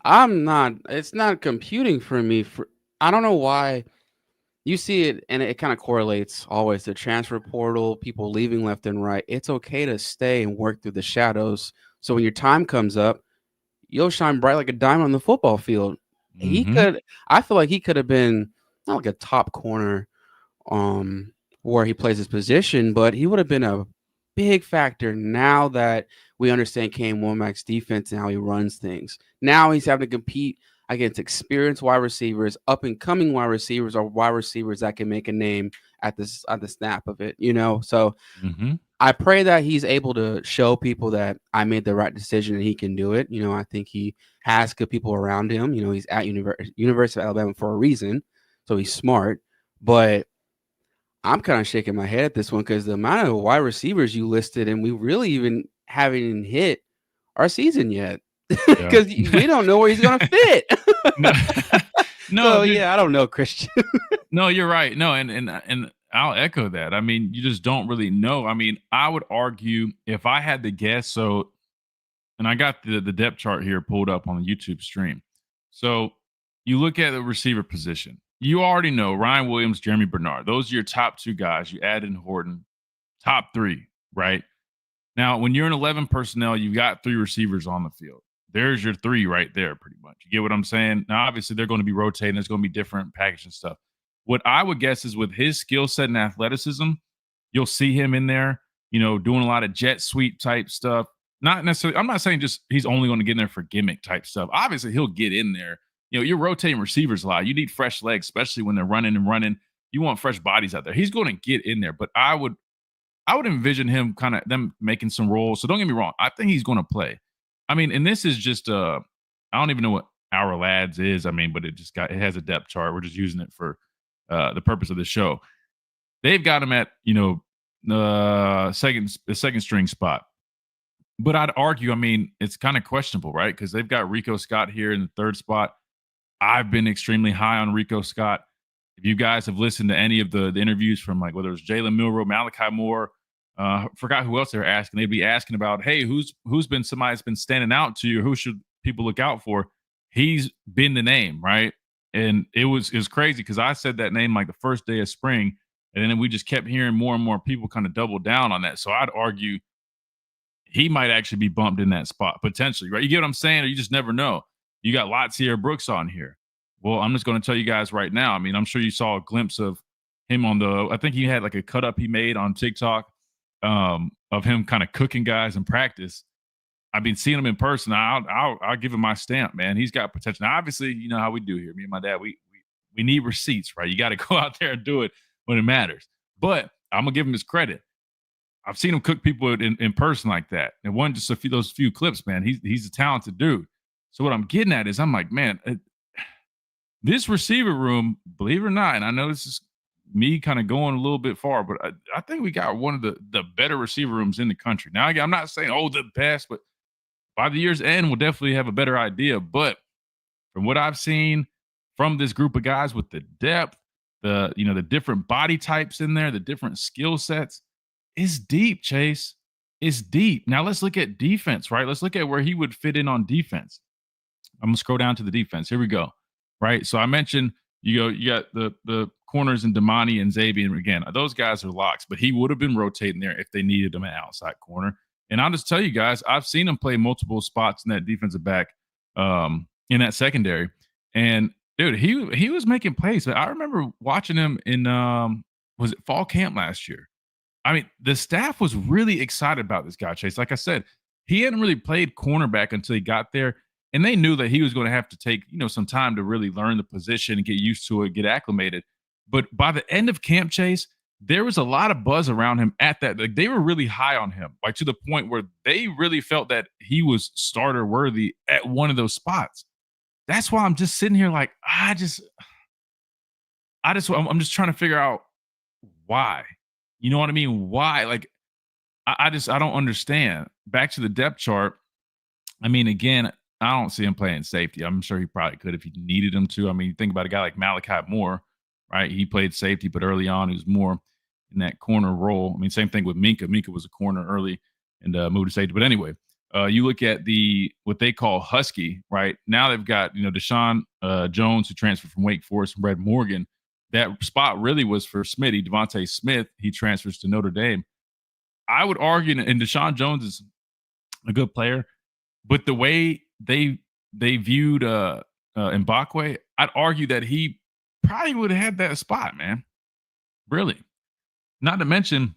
S3: it's not computing for me. I don't know why. You see it, and it kind of correlates always to transfer portal, people leaving left and right. It's okay to stay and work through the shadows. So when your time comes up, you'll shine bright like a diamond on the football field. I feel like he could have been not like a top corner, where he plays his position, but he would have been a big factor now that we understand Kane Womack's defense and how he runs things. Now he's having to compete against experienced wide receivers, up and coming wide receivers, or wide receivers that can make a name at the snap of it, So I pray that he's able to show people that I made the right decision and he can do it. I think he has good people around him. He's at University of Alabama for a reason. so he's smart. But I'm kind of shaking my head at this one because the amount of wide receivers you listed, and we really even haven't hit our season yet because we don't know where he's going to fit.
S2: No,
S3: So,
S2: dude,
S3: yeah, I don't know, Christian.
S2: no, you're right. No, and I'll echo that. I mean, you just don't really know. I mean, I would argue if I had to guess. So, and I got the depth chart here pulled up on the YouTube stream. So you look at the receiver position. You already know Ryan Williams, Jeremy Bernard. Those are your top two guys. You add in Horton, top three, right? Now, when you're in 11 personnel, you've got three receivers on the field. There's your three right there, pretty much. You get what I'm saying? Now, obviously, they're going to be rotating. There's going to be different package and stuff. What I would guess is with his skill set and athleticism, you'll see him in there, doing a lot of jet sweep type stuff. Not necessarily, I'm not saying just he's only going to get in there for gimmick type stuff. Obviously, he'll get in there. You're rotating receivers a lot. You need fresh legs, especially when they're running and running. You want fresh bodies out there. He's going to get in there, but I would envision him kind of them making some roles. So don't get me wrong. I think he's going to play. I mean, and this is just I don't even know what our lads is. I mean, but it has a depth chart. We're just using it for the purpose of the show. They've got him at second string spot. But I'd argue, I mean, it's kind of questionable, right? Because they've got Rico Scott here in the third spot. I've been extremely high on Rico Scott. If you guys have listened to any of the interviews from like whether it was Jalen Milroe, Malachi Moore, forgot who else they were asking. They'd be asking about, hey, who's been somebody that's been standing out to you? Who should people look out for? He's been the name, right? And it was crazy because I said that name like the first day of spring, and then we just kept hearing more and more people kind of double down on that. So I'd argue he might actually be bumped in that spot potentially, right? You get what I'm saying? Or you just never know. You got Latsier Brooks on here. Well, I'm just going to tell you guys right now. I mean, I'm sure you saw a glimpse of him I think he had like a cut up he made on TikTok of him kind of cooking guys in practice. I've been seeing him in person. I'll give him my stamp, man. He's got potential. Now, obviously, you know how we do here. Me and my dad, we need receipts, right? You got to go out there and do it when it matters. But I'm going to give him his credit. I've seen him cook people in person like that. And one, just those few clips, man, he's a talented dude. So what I'm getting at is I'm like, man, this receiver room, believe it or not, and I know this is me kind of going a little bit far, but I think we got one of the better receiver rooms in the country. Now, again, I'm not saying, the best, but by the year's end, we'll definitely have a better idea. But from what I've seen from this group of guys with the depth, the different body types in there, the different skill sets, it's deep, Chase. It's deep. Now let's look at defense, right? Let's look at where he would fit in on defense. I'm gonna scroll down to the defense. Here we go. Right. So I mentioned you got the corners in Damani and Xavier. Again, those guys are locks, but he would have been rotating there if they needed him at outside corner. And I'll just tell you guys, I've seen him play multiple spots in that defensive back, in that secondary. And dude, he was making plays. I remember watching him in was it fall camp last year? I mean, the staff was really excited about this guy, Chase. Like I said, he hadn't really played cornerback until he got there. And they knew that he was going to have to take, some time to really learn the position and get used to it, get acclimated. But by the end of camp, Chase, there was a lot of buzz around him at that. Like they were really high on him, like to the point where they really felt that he was starter worthy at one of those spots. That's why I'm just sitting here like, I'm just trying to figure out why. You know what I mean? Why? Like, I don't understand. Back to the depth chart. I mean, again, I don't see him playing safety. I'm sure he probably could if he needed him to. I mean, you think about a guy like Malachi Moore, right? He played safety, but early on, he was more in that corner role. I mean, same thing with Minka. Minka was a corner early and moved to safety. But anyway, you look at what they call Husky, right? Now they've got, Deshaun Jones, who transferred from Wake Forest, and Brett Morgan. That spot really was for Smitty, Devontae Smith. He transfers to Notre Dame. I would argue, and Deshaun Jones is a good player, but the way they viewed Mbakwe, I'd argue that he probably would have had that spot, man. Really. Not to mention,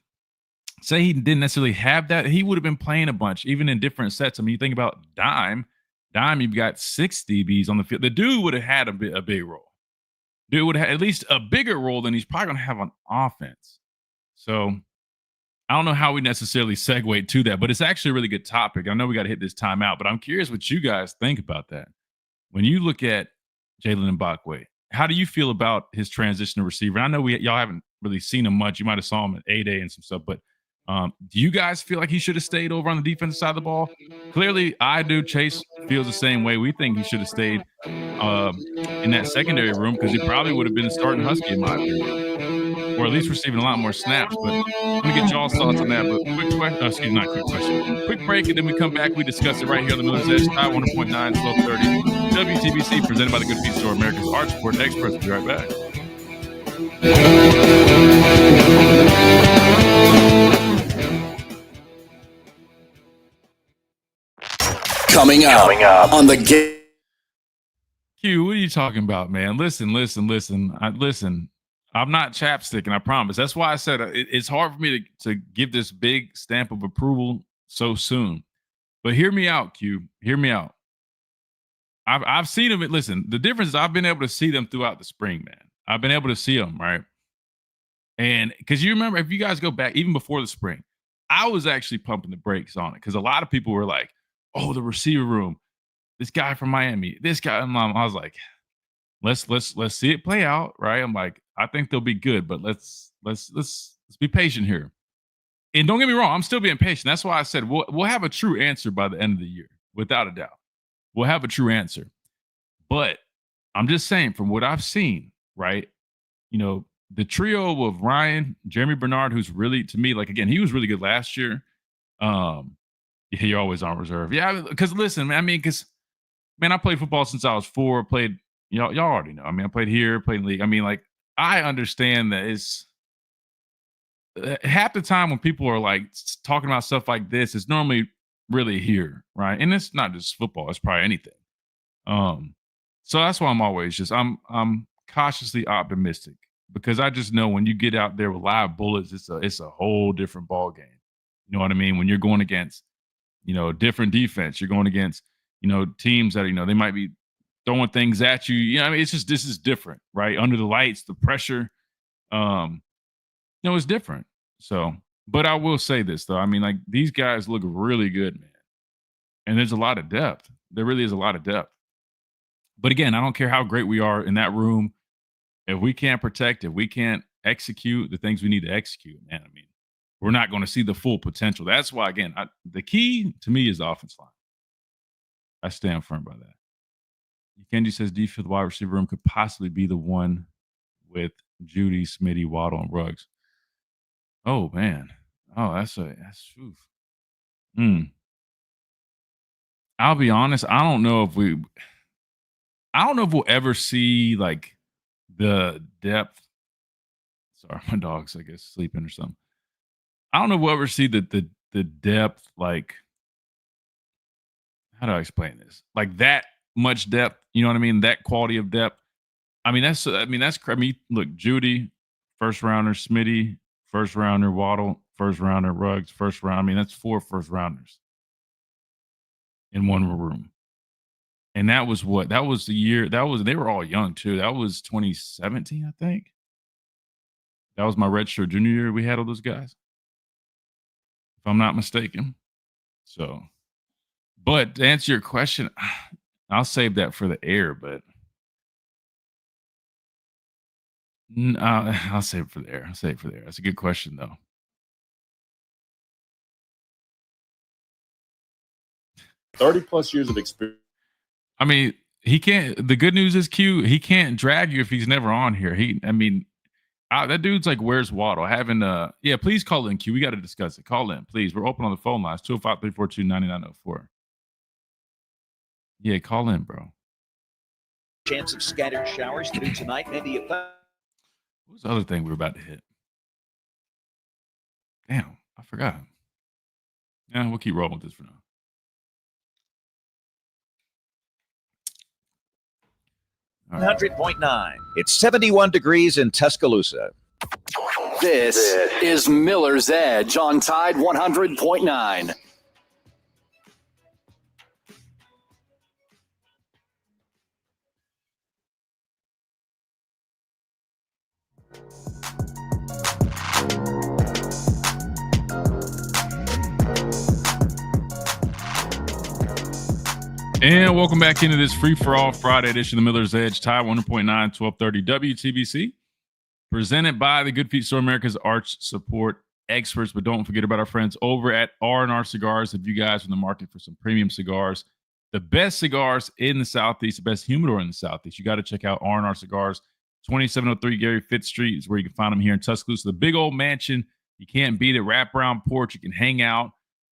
S2: say he didn't necessarily have that, he would have been playing a bunch, even in different sets. I mean, you think about Dime, you've got 6 DBs on the field. The dude would have had a big role. Dude would have at least a bigger role than he's probably going to have on offense. So I don't know how we necessarily segue to that, but it's actually a really good topic. I know we got to hit this time out, but I'm curious what you guys think about that. When you look at Jalen Mbakwe, how do you feel about his transition to receiver? And I know y'all haven't really seen him much. You might have saw him at A-Day and some stuff, but do you guys feel like he should have stayed over on the defensive side of the ball? Clearly, I do. Chase feels the same way. We think he should have stayed in that secondary room because he probably would have been starting Husky in my opinion, or at least receiving a lot more snaps. But let me get y'all's thoughts on that. But quick break, and then we come back. We discuss it right here on the Miller's Edge, Tide 100.9, 1230, WTBC, presented by the Good Feet Store, America's Arch Support Experts. We'll be right back.
S14: Coming up on the game.
S2: Q, what are you talking about, man? Listen. I'm not chapsticking, I promise. That's why I said it's hard for me to give this big stamp of approval so soon. But hear me out, Q. Hear me out. I've seen them. Listen, the difference is I've been able to see them throughout the spring, man. I've been able to see them, right? And because you remember, if you guys go back, even before the spring, I was actually pumping the brakes on it because a lot of people were like, oh, the receiver room, this guy from Miami, this guy. And I was like, let's see it play out, right? I'm like, I think they'll be good, but let's be patient here. And don't get me wrong, I'm still being patient. That's why I said we'll have a true answer by the end of the year, without a doubt. We'll have a true answer. But I'm just saying, from what I've seen, right? You know, the trio of Ryan, Jeremy Bernard, who's really, to me, like, again, he was really good last year. Yeah, you're always on reserve. Yeah, because listen, man, I played football since I was 4. Played, y'all already know. I mean, I played here, played in league. I mean, like, I understand that it's half the time when people are like talking about stuff like this, it's normally really here, right? And it's not just football; it's probably anything. So that's why I'm always I'm cautiously optimistic because I just know when you get out there with live bullets, it's a whole different ball game. You know what I mean? When you're going against, different defense, you're going against, teams that, they might be throwing things at you. I mean, it's just, this is different, right? Under the lights, the pressure, it's different. So, but I will say this though. I mean, like, these guys look really good, man. And there's a lot of depth. There really is a lot of depth. But again, I don't care how great we are in that room. If we can't protect, if we can't execute the things we need to execute, man, I mean, we're not going to see the full potential. That's why, again, the key to me is the offense line. I stand firm by that. Kenji says, do you feel the wide receiver room could possibly be the one with Judy, Smitty, Waddle, and Ruggs? Oh, man. Oh, that's oof. I'll be honest. I don't know if we'll ever see like the depth. Sorry, my dog's, I guess, sleeping or something. I don't know if we'll ever see the depth, like, how do I explain this? Like that much depth, you know what I mean? That quality of depth. I mean, look, Judy, first rounder, Smitty, first rounder, Waddle, first rounder, Ruggs, first round. I mean, that's 4 first rounders in one room. And that was the year, they were all young too. That was 2017, I think. That was my redshirt junior year. We had all those guys, if I'm not mistaken. So, but to answer your question, I'll save that for the air, but I'll save it for the air. That's a good question, though.
S20: +30 years of experience.
S2: I mean, he can't. The good news is, Q, he can't drag you if he's never on here. That dude's like, where's Waddle? Yeah, please call in, Q. We got to discuss it. Call in, please. We're open on the phone lines, 205-342-9904. Yeah, call in, bro.
S21: Chance of scattered showers through tonight. Maybe
S2: what was the other thing we were about to hit? Damn, I forgot. Yeah, we'll keep rolling with this for now.
S21: Right. 100.9. It's 71 degrees in Tuscaloosa.
S14: This is Miller's Edge on Tide 100.9.
S2: And welcome back into this free-for-all Friday edition of the Miller's Edge, Tide 100.9, 1230 WTBC, presented by the Good Feet Store, America's arch support experts. But don't forget about our friends over at R&R Cigars. If you guys are in the market for some premium cigars, the best cigars in the Southeast, the best humidor in the Southeast, you got to check out R&R Cigars. 2703 Gary Fitz Street is where you can find them here in Tuscaloosa. The big old mansion, you can't beat it. Wraparound porch, you can hang out.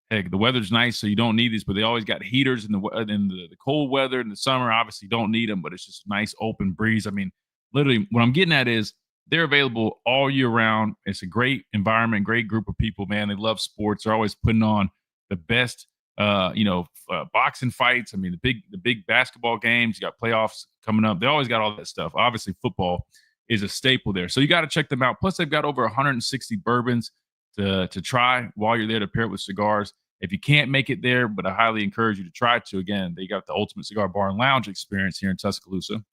S2: Heck, the weather's nice, so you don't need these, but they always got heaters in the cold weather. In the summer, obviously don't need them, but it's just a nice open breeze. I mean, literally, what I'm getting at is they're available all year round. It's a great environment, great group of people, man. They love sports. They're always putting on the best, boxing fights. I mean, the big basketball games. You got playoffs coming up. They always got all that stuff. Obviously, football is a staple there, so you got to check them out. Plus, they've got over 160 bourbons to try while you're there to pair it with cigars. If you can't make it there, but I highly encourage you to try to. Again, they got the ultimate cigar bar and lounge experience here in Tuscaloosa.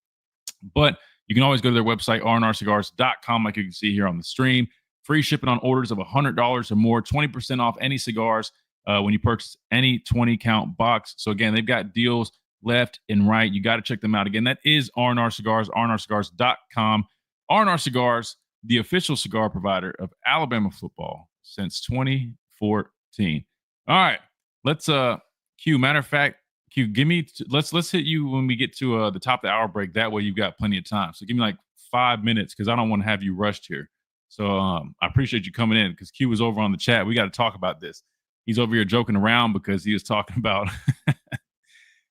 S2: But you can always go to their website, rnrcigars.com, like you can see here on the stream. Free shipping on orders of $100 or more, 20% off any cigars when you purchase any 20-count box. So, again, they've got deals left and right. You got to check them out. Again, that is R&R Cigars, rnrcigars.com. R&R Cigars, the official cigar provider of Alabama football since 2014. All right, let's Q. Matter of fact, Q, let's hit you when we get to the top of the hour break. That way you've got plenty of time. So give me like 5 minutes because I don't want to have you rushed here. So I appreciate you coming in because Q was over on the chat. We got to talk about this. He's over here joking around because he was talking about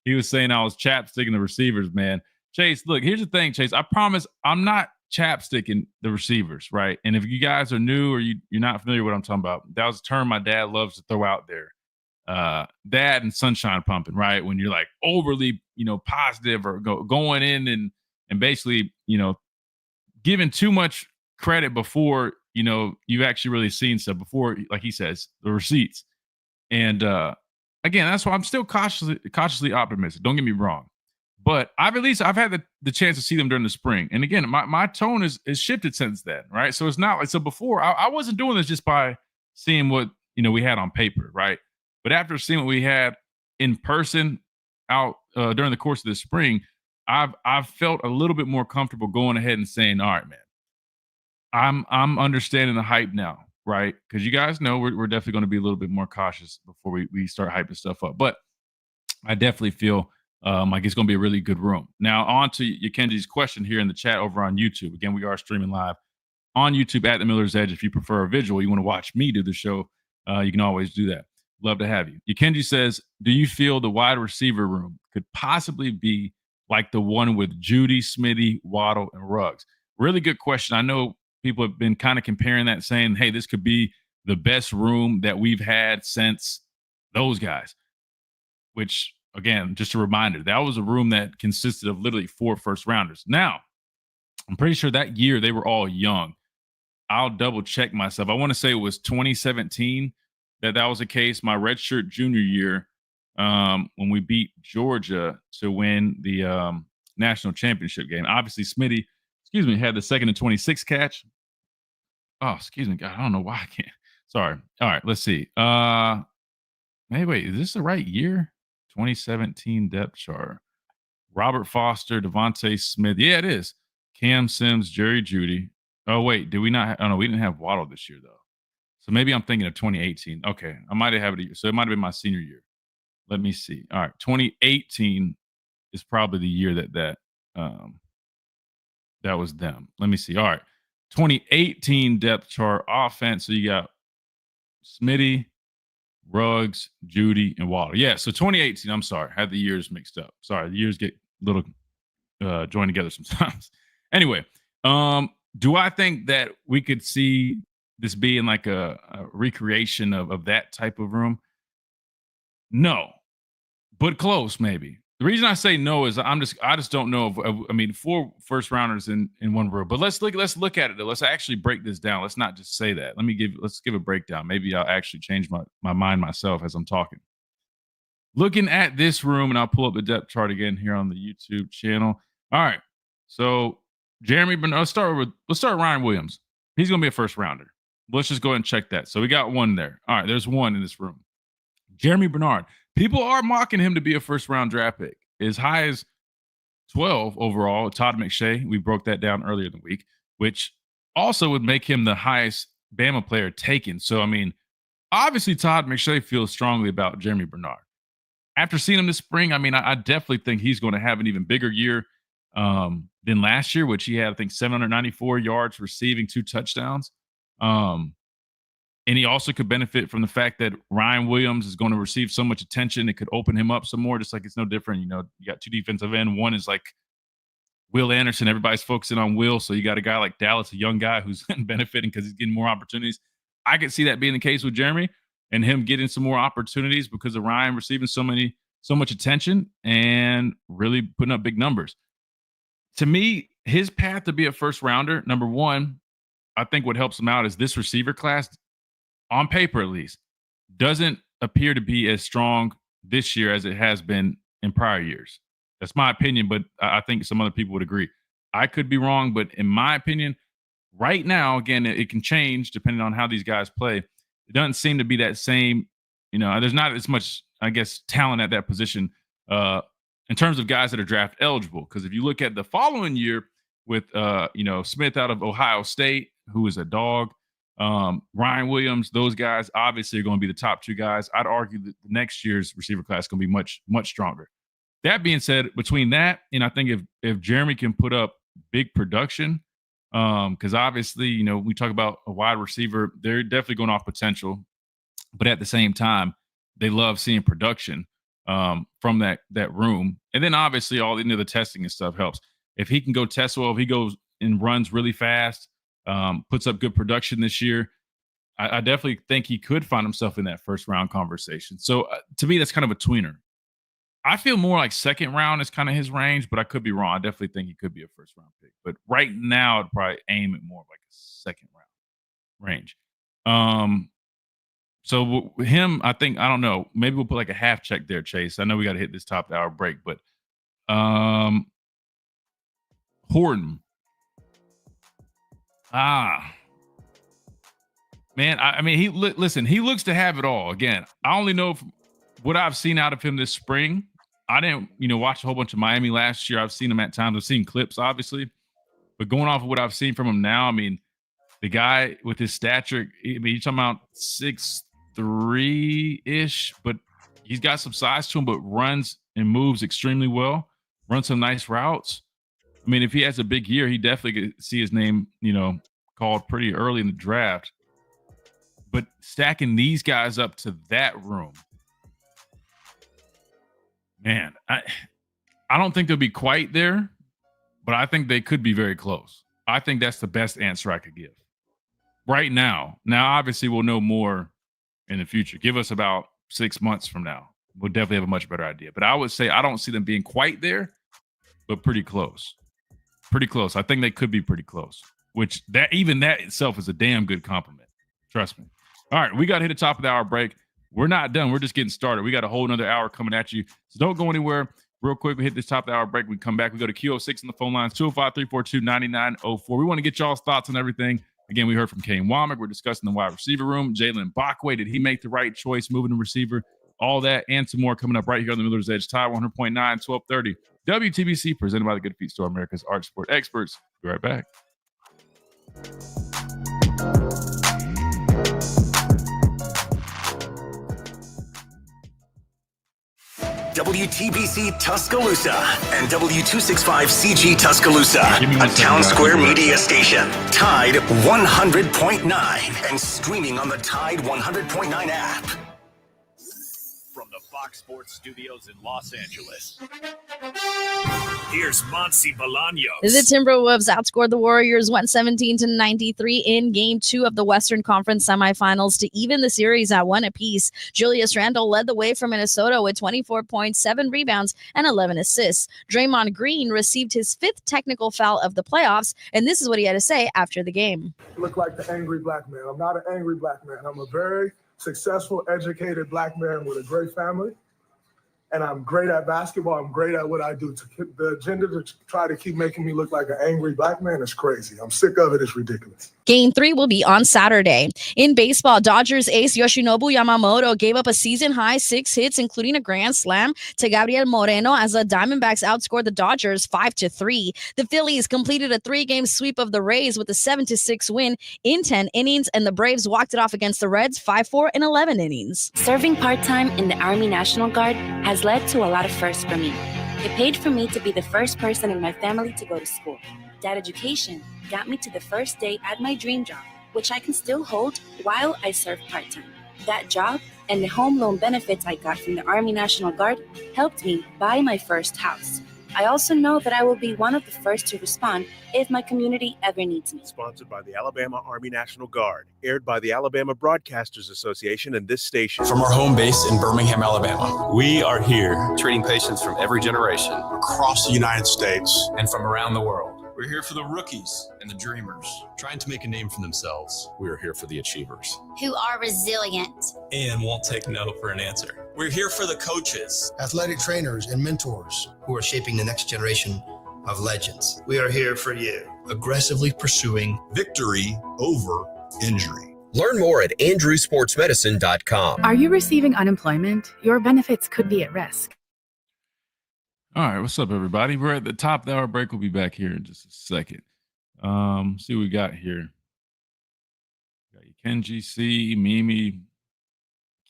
S2: he was saying I was chapsticking the receivers, man. Chase, look, here's the thing, Chase. I promise I'm not chapsticking the receivers, right? And if you guys are new or you're not familiar with what I'm talking about, that was a term my dad loves to throw out there. Dad and sunshine pumping, right? When you're like overly, positive or going in and basically, giving too much credit before, you've actually really seen stuff before, like he says, the receipts. And again, that's why I'm still cautiously optimistic. Don't get me wrong. But I've had the chance to see them during the spring. And again, my tone is shifted since then, right? So it's not like, so before I wasn't doing this just by seeing what, we had on paper, right? But after seeing what we had in person out during the course of the spring, I've felt a little bit more comfortable going ahead and saying, all right, man, I'm understanding the hype now, right? Because you guys know we're definitely going to be a little bit more cautious before we start hyping stuff up. But I definitely feel like it's going to be a really good room. Now, on to Yakenji's question here in the chat over on YouTube. Again, we are streaming live on YouTube at The Miller's Edge. If you prefer a visual, you want to watch me do the show, you can always do that. Love to have you. Yakenji says, do you feel the wide receiver room could possibly be like the one with Judy, Smitty, Waddle, and Ruggs? Really good question. I know people have been kind of comparing that, saying, hey, this could be the best room that we've had since those guys, which, again, just a reminder, that was a room that consisted of literally 4 first-rounders. Now, I'm pretty sure that year they were all young. I'll double-check myself. I want to say it was 2017 that was the case, my redshirt junior year, when we beat Georgia to win the national championship game. Obviously, Smitty, had the 2nd and 26 catch. Oh, excuse me, God, I don't know why I can't. Sorry. All right, let's see. Hey, wait, is this the right year? 2017 depth chart. Robert Foster, Devontae Smith. Yeah, it is. Cam Sims, Jerry Jeudy. Oh, wait, did we not? Oh, no, we didn't have Waddle this year, though. So maybe I'm thinking of 2018. Okay, I might have it. So it might have been my senior year. Let me see. All right, 2018 is probably the year that was them. Let me see. All right, 2018 depth chart offense. So you got Smitty, Ruggs, Judy, and Waddle. Yeah, so 2018. I'm sorry, had the years mixed up. Sorry, the years get a little joined together sometimes. Anyway, do I think that we could see this being like a recreation of that type of room? No, but close maybe. The reason I say no is I just don't know. I mean, 4 first rounders in one room. But let's look at it though. Let's actually break this down. Let's not just say that. Let's give a breakdown. Maybe I'll actually change my mind myself as I'm talking. Looking at this room, and I'll pull up the depth chart again here on the YouTube channel. All right. So Jeremy Bernard, let's start with Ryan Williams. He's gonna be a first rounder. Let's just go ahead and check that. So we got one there. All right, there's one in this room. Jeremy Bernard. People are mocking him to be a first-round draft pick. As high as 12 overall, Todd McShay. We broke that down earlier in the week, which also would make him the highest Bama player taken. So, I mean, obviously Todd McShay feels strongly about Jeremy Bernard. After seeing him this spring, I mean, I definitely think he's going to have an even bigger year than last year, which he had, I think, 794 yards receiving, 2 touchdowns. And he also could benefit from the fact that Ryan Williams is going to receive so much attention. It could open him up some more, just like it's no different. You know, you got 2 defensive end. One is like Will Anderson. Everybody's focusing on Will. So you got a guy like Dallas, a young guy who's benefiting because he's getting more opportunities. I could see that being the case with Jeremy and him getting some more opportunities because of Ryan receiving so much attention and really putting up big numbers. To me, his path to be a first rounder, number one, I think what helps him out is this receiver class, on paper at least, doesn't appear to be as strong this year as it has been in prior years. That's my opinion, but I think some other people would agree. I could be wrong, but in my opinion, right now, again, it can change depending on how these guys play. It doesn't seem to be that same, there's not as much, I guess, talent at that position in terms of guys that are draft eligible. Because if you look at the following year with, Smith out of Ohio State, who is a dog, Ryan Williams, those guys obviously are going to be the top 2 guys. I'd argue that the next year's receiver class is going to be much, much stronger. That being said, between that and I think if Jeremy can put up big production, because obviously, we talk about a wide receiver, they're definitely going off potential, but at the same time, they love seeing production from that room. And then obviously all the testing and stuff helps. If he can go test well, if he goes and runs really fast, puts up good production this year, I definitely think he could find himself in that first round conversation. So to me, that's kind of a tweener. I feel more like second round is kind of his range, but I could be wrong. I definitely think he could be a first round pick. But right now, I'd probably aim at more of like a second round range. So him, I think, I don't know. Maybe we'll put like a half check there, Chase. I know we got to hit this top of the hour break, but Horton. Man, I mean, he looks to have it all. Again, I only know what I've seen out of him this spring. I didn't, watch a whole bunch of Miami last year. I've seen him at times. I've seen clips, obviously. But going off of what I've seen from him now, I mean, the guy with his stature, I mean, you're talking about 6'3"-ish, but he's got some size to him, but runs and moves extremely well, runs some nice routes. I mean, if he has a big year, he definitely could see his name, called pretty early in the draft. But stacking these guys up to that room, man, I don't think they'll be quite there, but I think they could be very close. I think that's the best answer I could give right now. Now, obviously, we'll know more in the future. Give us about 6 months from now. We'll definitely have a much better idea. But I would say I don't see them being quite there, but pretty close. Pretty close. I think they could be pretty close, which that itself is a damn good compliment. Trust me. All right, we got to hit the top of the hour break. We're not done. We're just getting started. We got a whole another hour coming at you. So don't go anywhere. Real quick, we hit this top of the hour break. We come back. We go to Q06 on the phone lines, 205-342-9904. We want to get y'all's thoughts on everything. Again, we heard from Kane Womack. We're discussing the wide receiver room. Jalen Bachway, did he make the right choice moving to receiver? All that and some more coming up right here on the Miller's Edge. Tide 100.9, 1230. WTBC, presented by the Good Feet Store, America's Arch Sport Experts. Be right back.
S4: WTBC Tuscaloosa and W265CG Tuscaloosa, a Town Square media station. Tide 100.9 and streaming on the Tide 100.9 app.
S21: From the Fox Sports Studios in Los Angeles, here's Monsi Bolaños.
S22: The Timberwolves outscored the Warriors 117-93 in Game 2 of the Western Conference semifinals to even the series at 1 apiece. Julius Randle led the way for Minnesota with 24 points, 7 rebounds, and 11 assists. Draymond Green received his 5th technical foul of the playoffs, and this is what he had to say after the game.
S23: I look like the angry black man. I'm not an angry black man. I'm a very successful, educated black man with a great family. and I'm great at basketball. I'm great at what I do. The agenda to try to keep making me look like an angry black man is crazy. I'm sick of it. It's ridiculous.
S22: Game 3 will be on Saturday. In baseball, Dodgers ace Yoshinobu Yamamoto gave up a season-high 6 hits, including a grand slam, to Gabriel Moreno as the Diamondbacks outscored the Dodgers 5-3. The Phillies completed a 3-game sweep of the Rays with a 7-6 win in 10 innings, and the Braves walked it off against the Reds 5-4 in 11 innings.
S5: Serving part-time in the Army National Guard has led to a lot of firsts for me. It paid for me to be the first person in my family to go to school. That education got me to the first day at my dream job, which I can still hold while I serve part-time. That job and the home loan benefits I got from the Army National Guard helped me buy my first house. I also know that I will be one of the first to respond if my community ever needs me.
S12: Sponsored by the Alabama Army National Guard, aired by the Alabama Broadcasters Association and this station.
S6: From our home base in Birmingham, Alabama, we are here treating patients from every generation across the United States and from around the world.
S7: We're here for the rookies and the dreamers, trying to make a name for themselves.
S6: We're here for the achievers,
S24: who are resilient
S7: and won't take no for an answer. We're here for the coaches,
S25: athletic trainers, and mentors who are shaping the next generation of legends.
S26: We are here for you,
S25: aggressively pursuing
S26: victory over injury.
S27: Learn more at andrewsportsmedicine.com.
S28: Are you receiving unemployment? Your benefits could be at risk.
S2: All right, what's up, everybody? We're at the top of the hour break. We'll be back here in just a second. See what we got here. Got you, Kenji C, Mimi.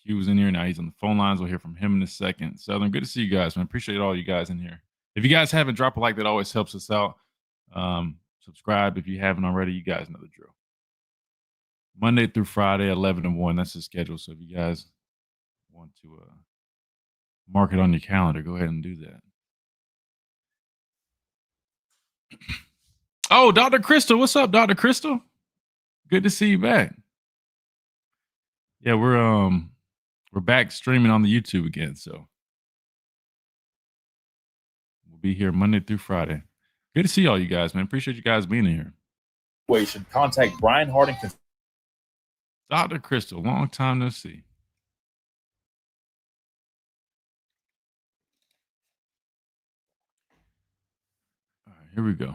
S2: Q was in here. Now he's on the phone lines. We'll hear from him in a second. Southern, good to see you guys, man. Appreciate all you guys in here. If you guys haven't, drop a like. That always helps us out. Subscribe if you haven't already. You guys know the drill. Monday through Friday, 11 to 1. That's the schedule. So if you guys want to mark it on your calendar, go ahead and do that. Oh, Dr. Crystal. What's up, Dr. Crystal? Good to see you back. Yeah, we're back streaming on the YouTube again, so we'll be here Monday through Friday. Good to see all you guys, man. Appreciate you guys being here.
S21: You should contact Brian Harding.
S2: Dr. Crystal, long time no see. All right, here we go.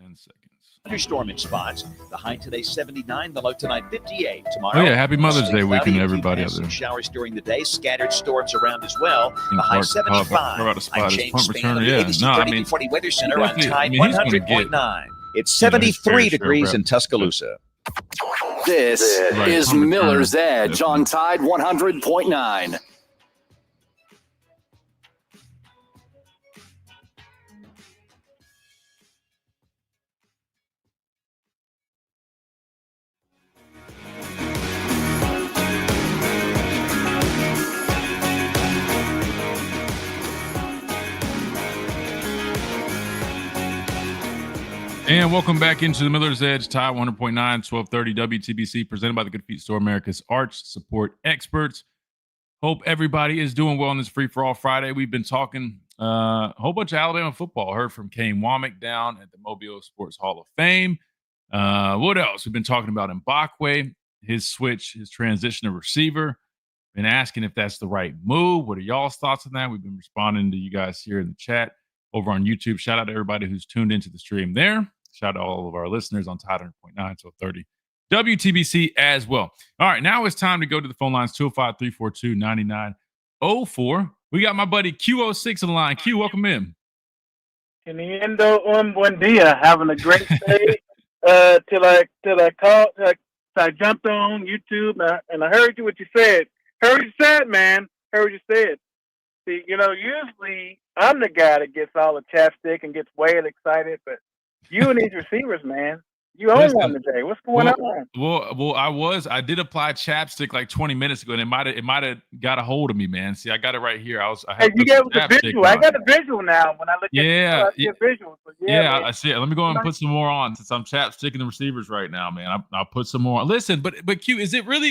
S2: 10 seconds.
S21: Thunderstorm in spots. The high today 79, the low tonight 58. Tomorrow.
S2: Oh yeah, happy Mother's Day weekend to everybody out there.
S21: Showers during the day, scattered storms around as well. The high 75. I'm James Spain of the ABC 3040 Weather Center on Tide 100.9. It's 73 degrees in Tuscaloosa.
S14: This is Miller's Edge on Tide 100.9.
S2: And welcome back into the Miller's Edge, Tide 100.9, 1230 WTBC, presented by the Good Feet Store, America's arch support experts. Hope everybody is doing well on this Free-for-All Friday. We've been talking a whole bunch of Alabama football. Heard from Kane Womack down at the Mobile Sports Hall of Fame. What else? We've been talking about Mbakwe, his switch, his transition to receiver. Been asking if that's the right move. What are y'all's thoughts on that? We've been responding to you guys here in the chat over on YouTube. Shout out to everybody who's tuned into the stream there. Shout out to all of our listeners on Tide 100.9, 1230 WTBC as well. All right, now it's time to go to the phone lines, 205-342-9904. We got my buddy Q06 on the line. Q, welcome in.
S15: Teniendo un buen dia. Having a great day till I jumped on YouTube and I heard what you said. Heard what you said, man. Heard what you said. See, usually I'm the guy that gets all the chapstick and gets way excited, but you and these receivers, man, you own one today. What's going on?
S2: Well, I did apply chapstick like 20 minutes ago, and it might have got a hold of me, man. See, I got it right here.
S15: You got the visual. I got the visual now. When I look at it, I see a visual. So
S2: I see it. Let me go and put some more on since I'm chapsticking the receivers right now, man. I'll put some more on. Listen, but Q, is it what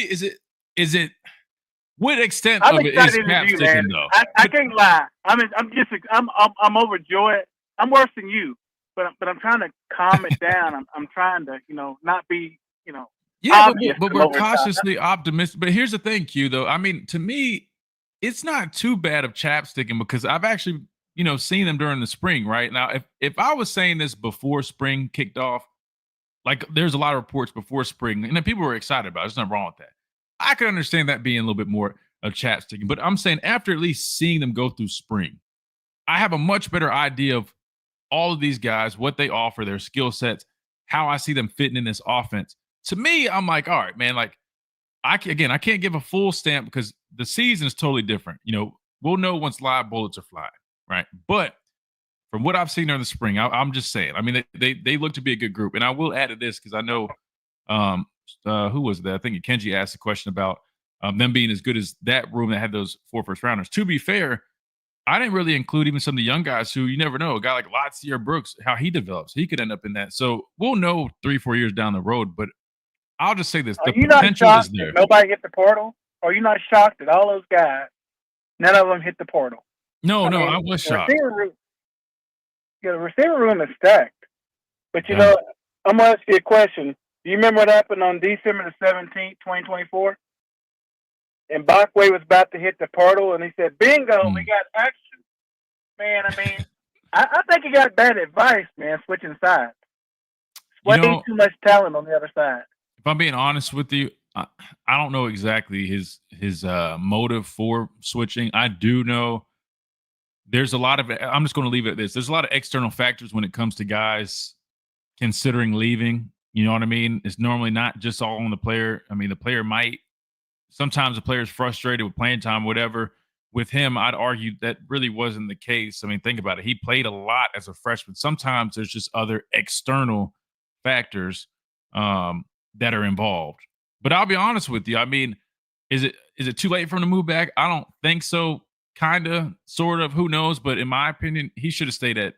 S2: extent of it is chapsticking though?
S15: I can't lie. I'm overjoyed. I'm worse than you. But I'm trying to calm it down. I'm trying to, not be,
S2: Yeah, but we're cautiously optimistic. But here's the thing, Q, though. I mean, to me, it's not too bad of chapsticking because I've actually, seen them during the spring, right? Now, if I was saying this before spring kicked off, like there's a lot of reports before spring, and then people were excited about it. There's nothing wrong with that. I could understand that being a little bit more of chapsticking, but I'm saying after at least seeing them go through spring, I have a much better idea of all of these guys, what they offer, their skill sets, how I see them fitting in this offense. To me, I'm like, all right, man, like I can't give a full stamp because the season is totally different. We'll know once live bullets are flying, right? But from what I've seen during the spring, I'm just saying. I mean, they look to be a good group, and I will add to this because I know who was that? I think Kenji asked a question about them being as good as that room that had those 4 first rounders. To be fair, I didn't really include even some of the young guys who you never know. A guy like Latsier Brooks, how he develops, he could end up in that. So we'll know 3-4 years down the road, but I'll just say this: the potential is there.
S15: Nobody hit the portal. Are you not shocked that all those guys, none of them hit the portal?
S2: No, I was shocked.
S15: The receiver room is stacked. But I'm going to ask you a question. Do you remember what happened on December the 17th, 2024? And Bachway was about to hit the portal, and he said, bingo, we got action. Man, I mean, I think he got bad advice, man, switching sides. Way too much talent on the other side.
S2: If I'm being honest with you, I don't know exactly his motive for switching. I do know there's a lot of, I'm just going to leave it at this. There's a lot of external factors when it comes to guys considering leaving. You know what I mean? It's normally not just all on the player. I mean, the player might, sometimes the player's frustrated with playing time, whatever. With him, I'd argue that really wasn't the case. I mean, think about it. He played a lot as a freshman. Sometimes there's just other external factors that are involved. But I'll be honest with you. I mean, is it too late for him to move back? I don't think so. Kind of, sort of, who knows? But in my opinion, he should have stayed at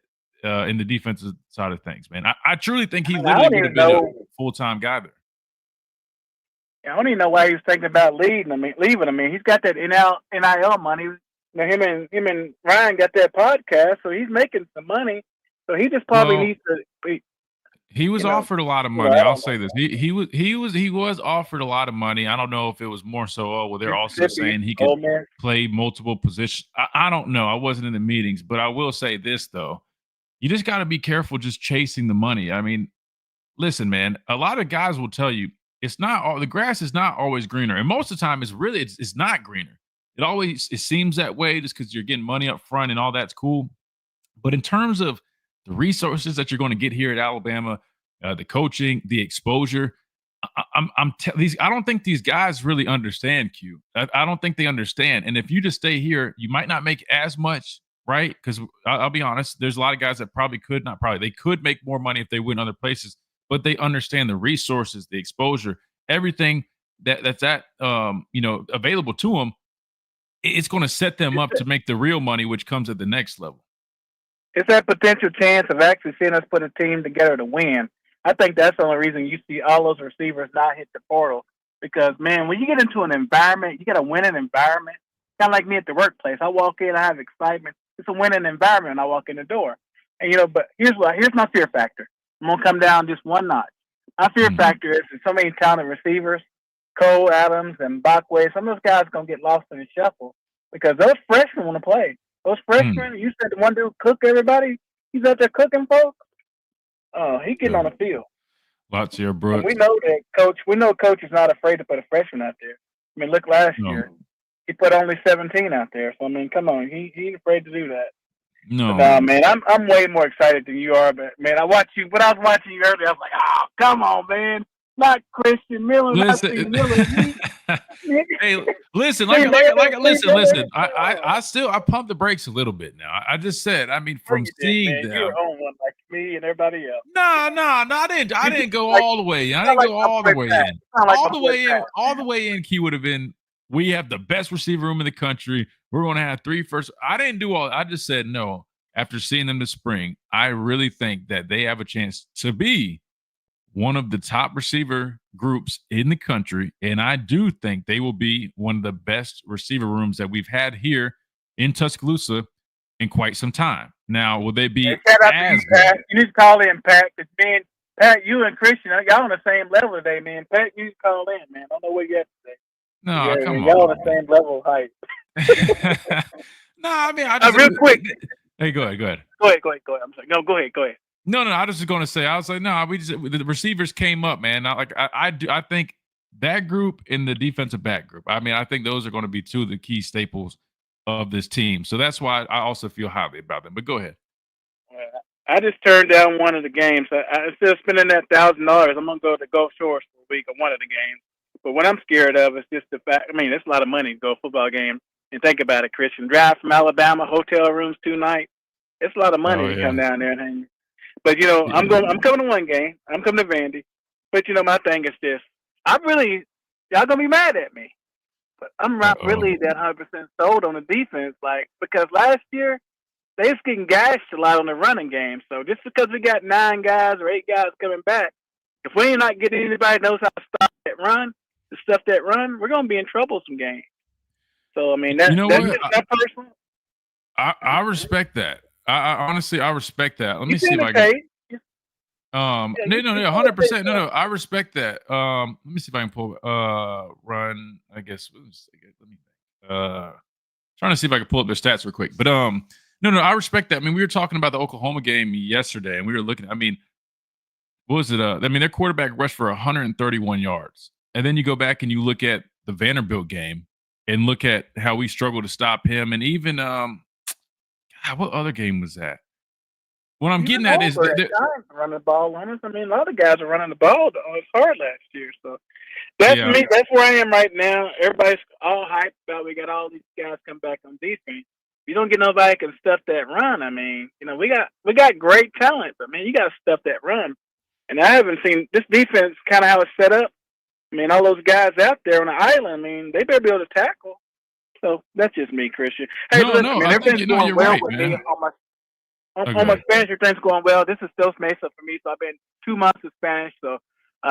S2: in the defensive side of things, man. I truly think he literally would have been a full-time guy there.
S15: I don't even know why he was thinking about leaving. I mean, he's got that NIL money. Him and Ryan got that podcast, so he's making some money. So he just probably needs to be.
S2: He was offered a lot of money. I'll say this. He was offered a lot of money. I don't know if it was more so, they're also saying he could play multiple positions. I don't know. I wasn't in the meetings, but I will say this, though. You just got to be careful just chasing the money. I mean, listen, man, a lot of guys will tell you the grass is not always greener. And most of the time it's not greener. It seems that way just because you're getting money up front and all that's cool. But in terms of the resources that you're going to get here at Alabama, the coaching, the exposure, I don't think these guys really understand, Q. I don't think they understand. And if you just stay here, you might not make as much, right? Because I'll be honest, there's a lot of guys that they could make more money if they went other places, but they understand the resources, the exposure, everything that's available to them. It's going to set them up to make the real money, which comes at the next level.
S15: It's that potential chance of actually seeing us put a team together to win. I think that's the only reason you see all those receivers not hit the portal. Because, man, when you get into an environment, you got a winning environment. Kind of like me at the workplace. I walk in, I have excitement. It's a winning environment when I walk in the door. And, but here's my fear factor. I'm going to come down just one notch. My fear factor is there's so many talented receivers, Cole Adams and Bachway. Some of those guys are going to get lost in the shuffle because those freshmen want to play. Those freshmen, you said the one dude cook everybody. He's out there cooking folks. He getting on the field.
S2: Latsier Brooks.
S15: And we know coach is not afraid to put a freshman out there. I mean, look last year. He put only 17 out there. So I mean, come on, he ain't afraid to do that.
S2: No,
S15: man, I'm way more excited than you are. But man, when I was watching you earlier, I was like, oh, come on, man. Not Christian Miller.
S2: Listen. Hey, listen. Listen. I pumped the brakes a little bit now. I just said, I mean, from seeing them.
S15: You were on one like me and everybody else.
S2: No, I didn't go all the way in. I didn't go all the way in. All the way in. Key would have been. We have the best receiver room in the country. We're going to have 3 first. I didn't do all. I just said no. After seeing them this spring, I really think that they have a chance to be one of the top receiver groups in the country. And I do think they will be one of the best receiver rooms that we've had here in Tuscaloosa in quite some time. Now, will they be
S15: as good? You need to call in, Pat. Pat, you and Christian, y'all on the same level today, man. Pat, you call in, man. I don't know where you at today.
S2: No,
S15: yeah,
S2: come
S15: y'all
S2: on.
S15: on the same level of height.
S2: No, I mean, I just
S15: real quick.
S2: Hey, go ahead.
S15: Go ahead. I'm sorry. No, go ahead.
S2: No, I was just going to say, I was like, no, the receivers came up, man. I think that group and the defensive back group. I mean, I think those are going to be two of the key staples of this team. So that's why I also feel highly about them. But go ahead.
S15: I just turned down one of the games. Instead of spending that $1,000, I'm gonna go to Gulf Shores for a week on one of the games. But what I'm scared of is just the fact. I mean, it's a lot of money to go to a football game. And think about it, Christian. Drive from Alabama, hotel rooms 2 nights. It's a lot of money to come down there and hang. But I'm coming to one game. I'm coming to Vandy. But my thing is this. Y'all gonna be mad at me. But I'm not really that 100% sold on the defense, because last year they was getting gashed a lot on the running game. So just because we got 9 guys or 8 guys coming back, if we ain't not getting anybody that knows how to stop that run, the stuff that run, we're gonna be in trouble some games. So I mean, that's that personal.
S2: I respect that. I honestly respect that. Let me see if I can. No, 100%. No, I respect that. Let me see if I can pull run. I guess. Let me trying to see if I can pull up their stats real quick. But no, I respect that. I mean, we were talking about the Oklahoma game yesterday, and we were looking. I mean, what was it? I mean, their quarterback rushed for 131 yards, and then you go back and you look at the Vanderbilt game and look at how we struggled to stop him, and even what other game was that? What I'm getting at is
S15: running the ball on us. I mean, a lot of guys are running the ball hard last year. So that's me. That's where I am right now. Everybody's all hyped about we got all these guys come back on defense. You don't get nobody can stuff that run. I mean, we got great talent, but man, you got to stuff that run. And I haven't seen this defense kind of how it's set up. I mean, all those guys out there on the island. I mean, they better be able to tackle. So that's just me, Christian. Hey, listen, man, everything's going well with me on my Spanish. Everything's going well. This is still Mesa for me, so I've been 2 months of Spanish. So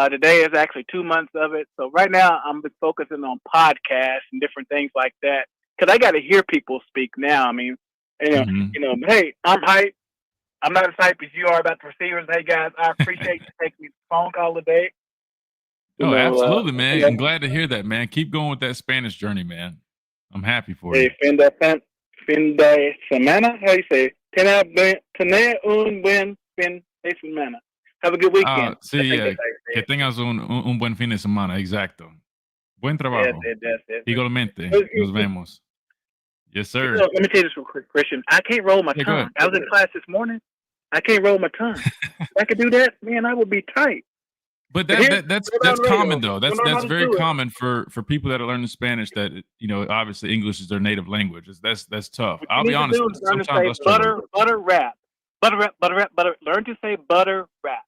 S15: today is actually 2 months of it. So right now I'm just focusing on podcasts and different things like that because I got to hear people speak now. I mean, hey, I'm hyped. I'm not as hyped as you are about the receivers. Hey guys, I appreciate you taking the phone call today.
S2: Absolutely, man. I'm glad to hear that, man. Keep going with that Spanish journey, man. I'm happy for you.
S15: Fin de semana. How do you say? Tener un buen fin de semana. Have a good weekend.
S2: Que tengas un buen fin de semana. Exacto. Buen trabajo. Igualmente. Nos vemos. Yes, sir.
S15: Let me tell you this real quick, Christian. I can't roll my tongue. I was in class this morning. I can't roll my tongue. If I could do that, man, I would be tight.
S2: But that's common though. That's very common for people that are learning Spanish. That obviously English is their native language. That's tough. I'll be honest. Sometimes I struggle.
S15: Butter wrap. Learn to say butter wrap.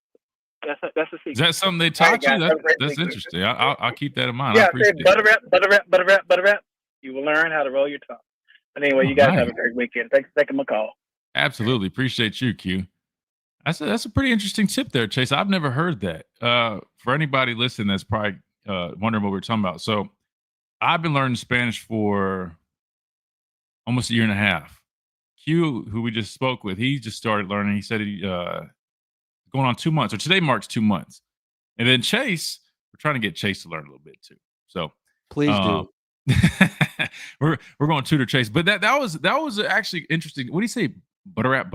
S15: That's a secret.
S2: Is that something they taught you? That's interesting. I'll keep that in mind.
S15: Yeah, say butter wrap. You will learn how to roll your tongue. But anyway, you guys have a great weekend. Thanks for taking my call.
S2: Absolutely. Appreciate you, Q. That's a pretty interesting tip there, Chase. I've never heard that. For anybody listening that's probably wondering what we're talking about. So I've been learning Spanish for almost a year and a half. Q, who we just spoke with, he just started learning. He said he going on 2 months, or today marks 2 months. And then Chase, we're trying to get Chase to learn a little bit too. So
S3: please do.
S2: we're going to tutor Chase. But that was actually interesting. What do you say? Butter wrap.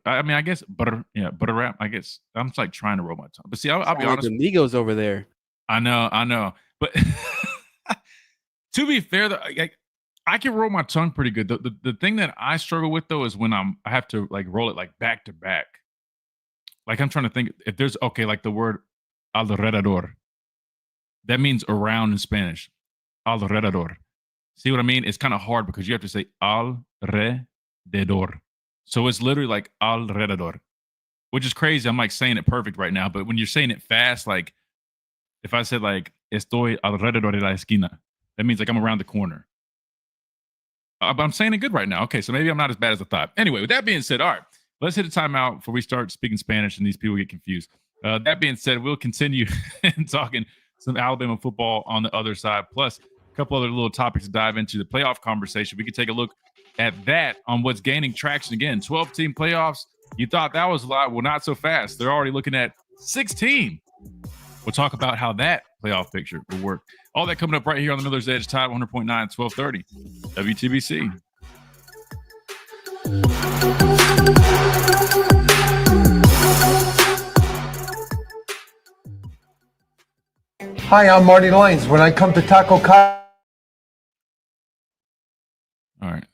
S2: I mean, I guess butter wrap. I guess I'm just like trying to roll my tongue. But see, I'll be honest.
S3: The Migos over there.
S2: I know. But to be fair, though, I can roll my tongue pretty good. The thing that I struggle with though is when I have to like roll it like back to back. Like I'm trying to think if there's like the word alrededor. That means around in Spanish. Alrededor. See what I mean? It's kind of hard because you have to say alrededor. So it's literally like alrededor, which is crazy. I'm like saying it perfect right now. But when you're saying it fast, like if I said like estoy alrededor de la esquina, that means like I'm around the corner. But I'm saying it good right now. Okay, so maybe I'm not as bad as I thought. Anyway, with that being said, all right, let's hit a timeout before we start speaking Spanish and these people get confused. That being said, we'll continue talking some Alabama football on the other side, plus a couple other little topics to dive into the playoff conversation. We can take a look at that on what's gaining traction again. 12-team playoffs You thought that was a lot. Well, not so fast. They're already looking at 16. We'll talk about how that playoff picture will work. All that coming up right here on the Miller's Edge, Tide 100.9, 1230, WTBC.
S9: Hi, I'm Marty Lyons. When I come to Taco Casa.
S2: All right.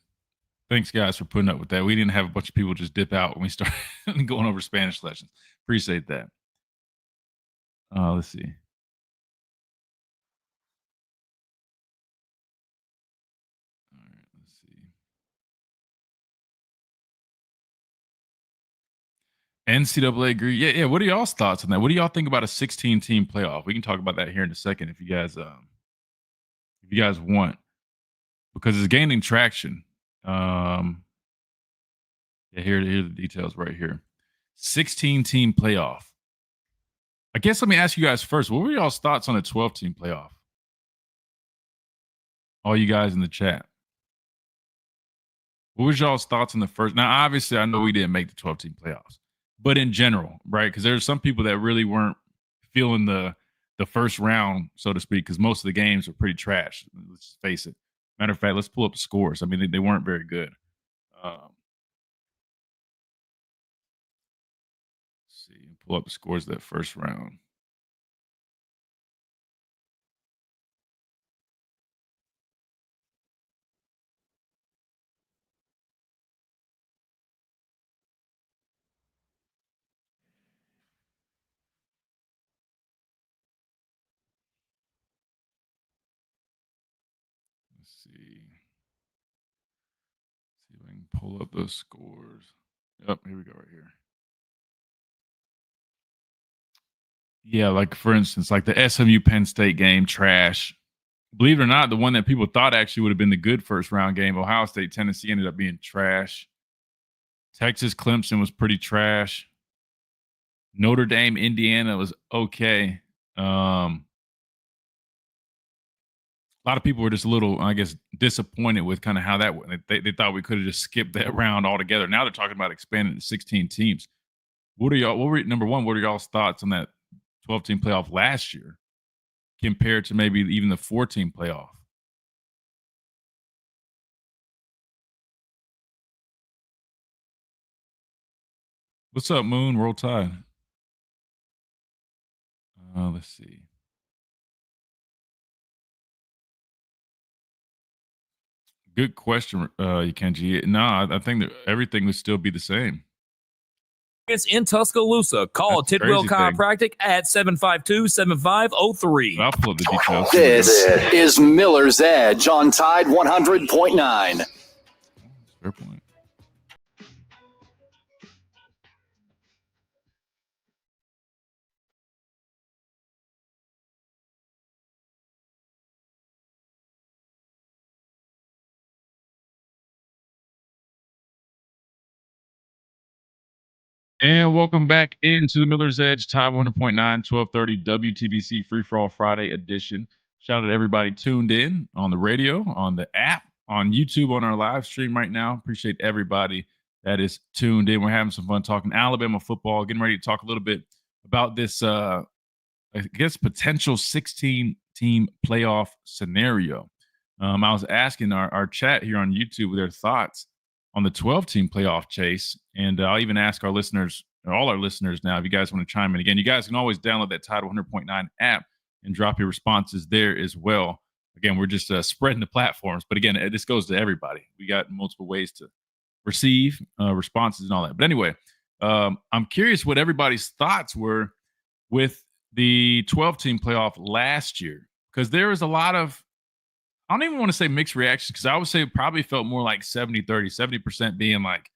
S2: Thanks, guys, for putting up with that. We didn't have a bunch of people just dip out when we started going over Spanish lessons. Appreciate that. Let's see. All right, let's see. NCAA agree. Yeah. What are y'all's thoughts on that? What do y'all think about a 16-team playoff? We can talk about that here in a second if you guys want, because it's gaining traction. Here are the details right here. 16-team playoff. I guess let me ask you guys first. What were y'all's thoughts on a 12-team playoff? All you guys in the chat. What was y'all's thoughts on the first? Now, obviously, I know we didn't make the 12-team playoffs, but in general, right? Because there's some people that really weren't feeling the first round, so to speak, because most of the games were pretty trash. Let's face it. Matter of fact, let's pull up the scores. I mean, they weren't very good. Pull up the scores of that first round. Let's see if I can pull up those scores. Yep, here we go right here. Yeah, like for instance, like the SMU Penn State game, trash. Believe it or not, the one that people thought actually would have been the good first round game, Ohio State, Tennessee, ended up being trash. Texas, Clemson was pretty trash. Notre Dame, Indiana was okay. A lot of people were just a little, I guess, disappointed with kind of how that went. They thought we could have just skipped that round altogether. Now they're talking about expanding to 16 teams. Number one, what are y'all's thoughts on that 12-team playoff last year compared to maybe even the 4-team playoff? What's up, Moon? Roll Tide. Let's see. Good question, Kenji. No, I think that everything would still be the same.
S1: It's in Tuscaloosa. Call Tidwell Chiropractic at 752-7503.
S2: I'll pull up the details.
S14: This is Miller's Edge on Tide 100.9.
S2: Fair point. And welcome back into the Miller's Edge, Tide 100.9, 1230 WTBC Free For All Friday edition. Shout out to everybody tuned in on the radio, on the app, on YouTube, on our live stream right now. Appreciate everybody that is tuned in. We're having some fun talking Alabama football, getting ready to talk a little bit about this, I guess, potential 16-team playoff scenario. I was asking our chat here on YouTube their thoughts on the 12-team playoff chase. And I'll even ask our listeners, or all our listeners now, if you guys want to chime in again. You guys can always download that Tide 100.9 app and drop your responses there as well. Again, we're just spreading the platforms. But again, this goes to everybody. We got multiple ways to receive responses and all that. But anyway, I'm curious what everybody's thoughts were with the 12-team playoff last year. Because there was a lot of, I don't even want to say mixed reactions, because I would say it probably felt more like 70-30, 70% being like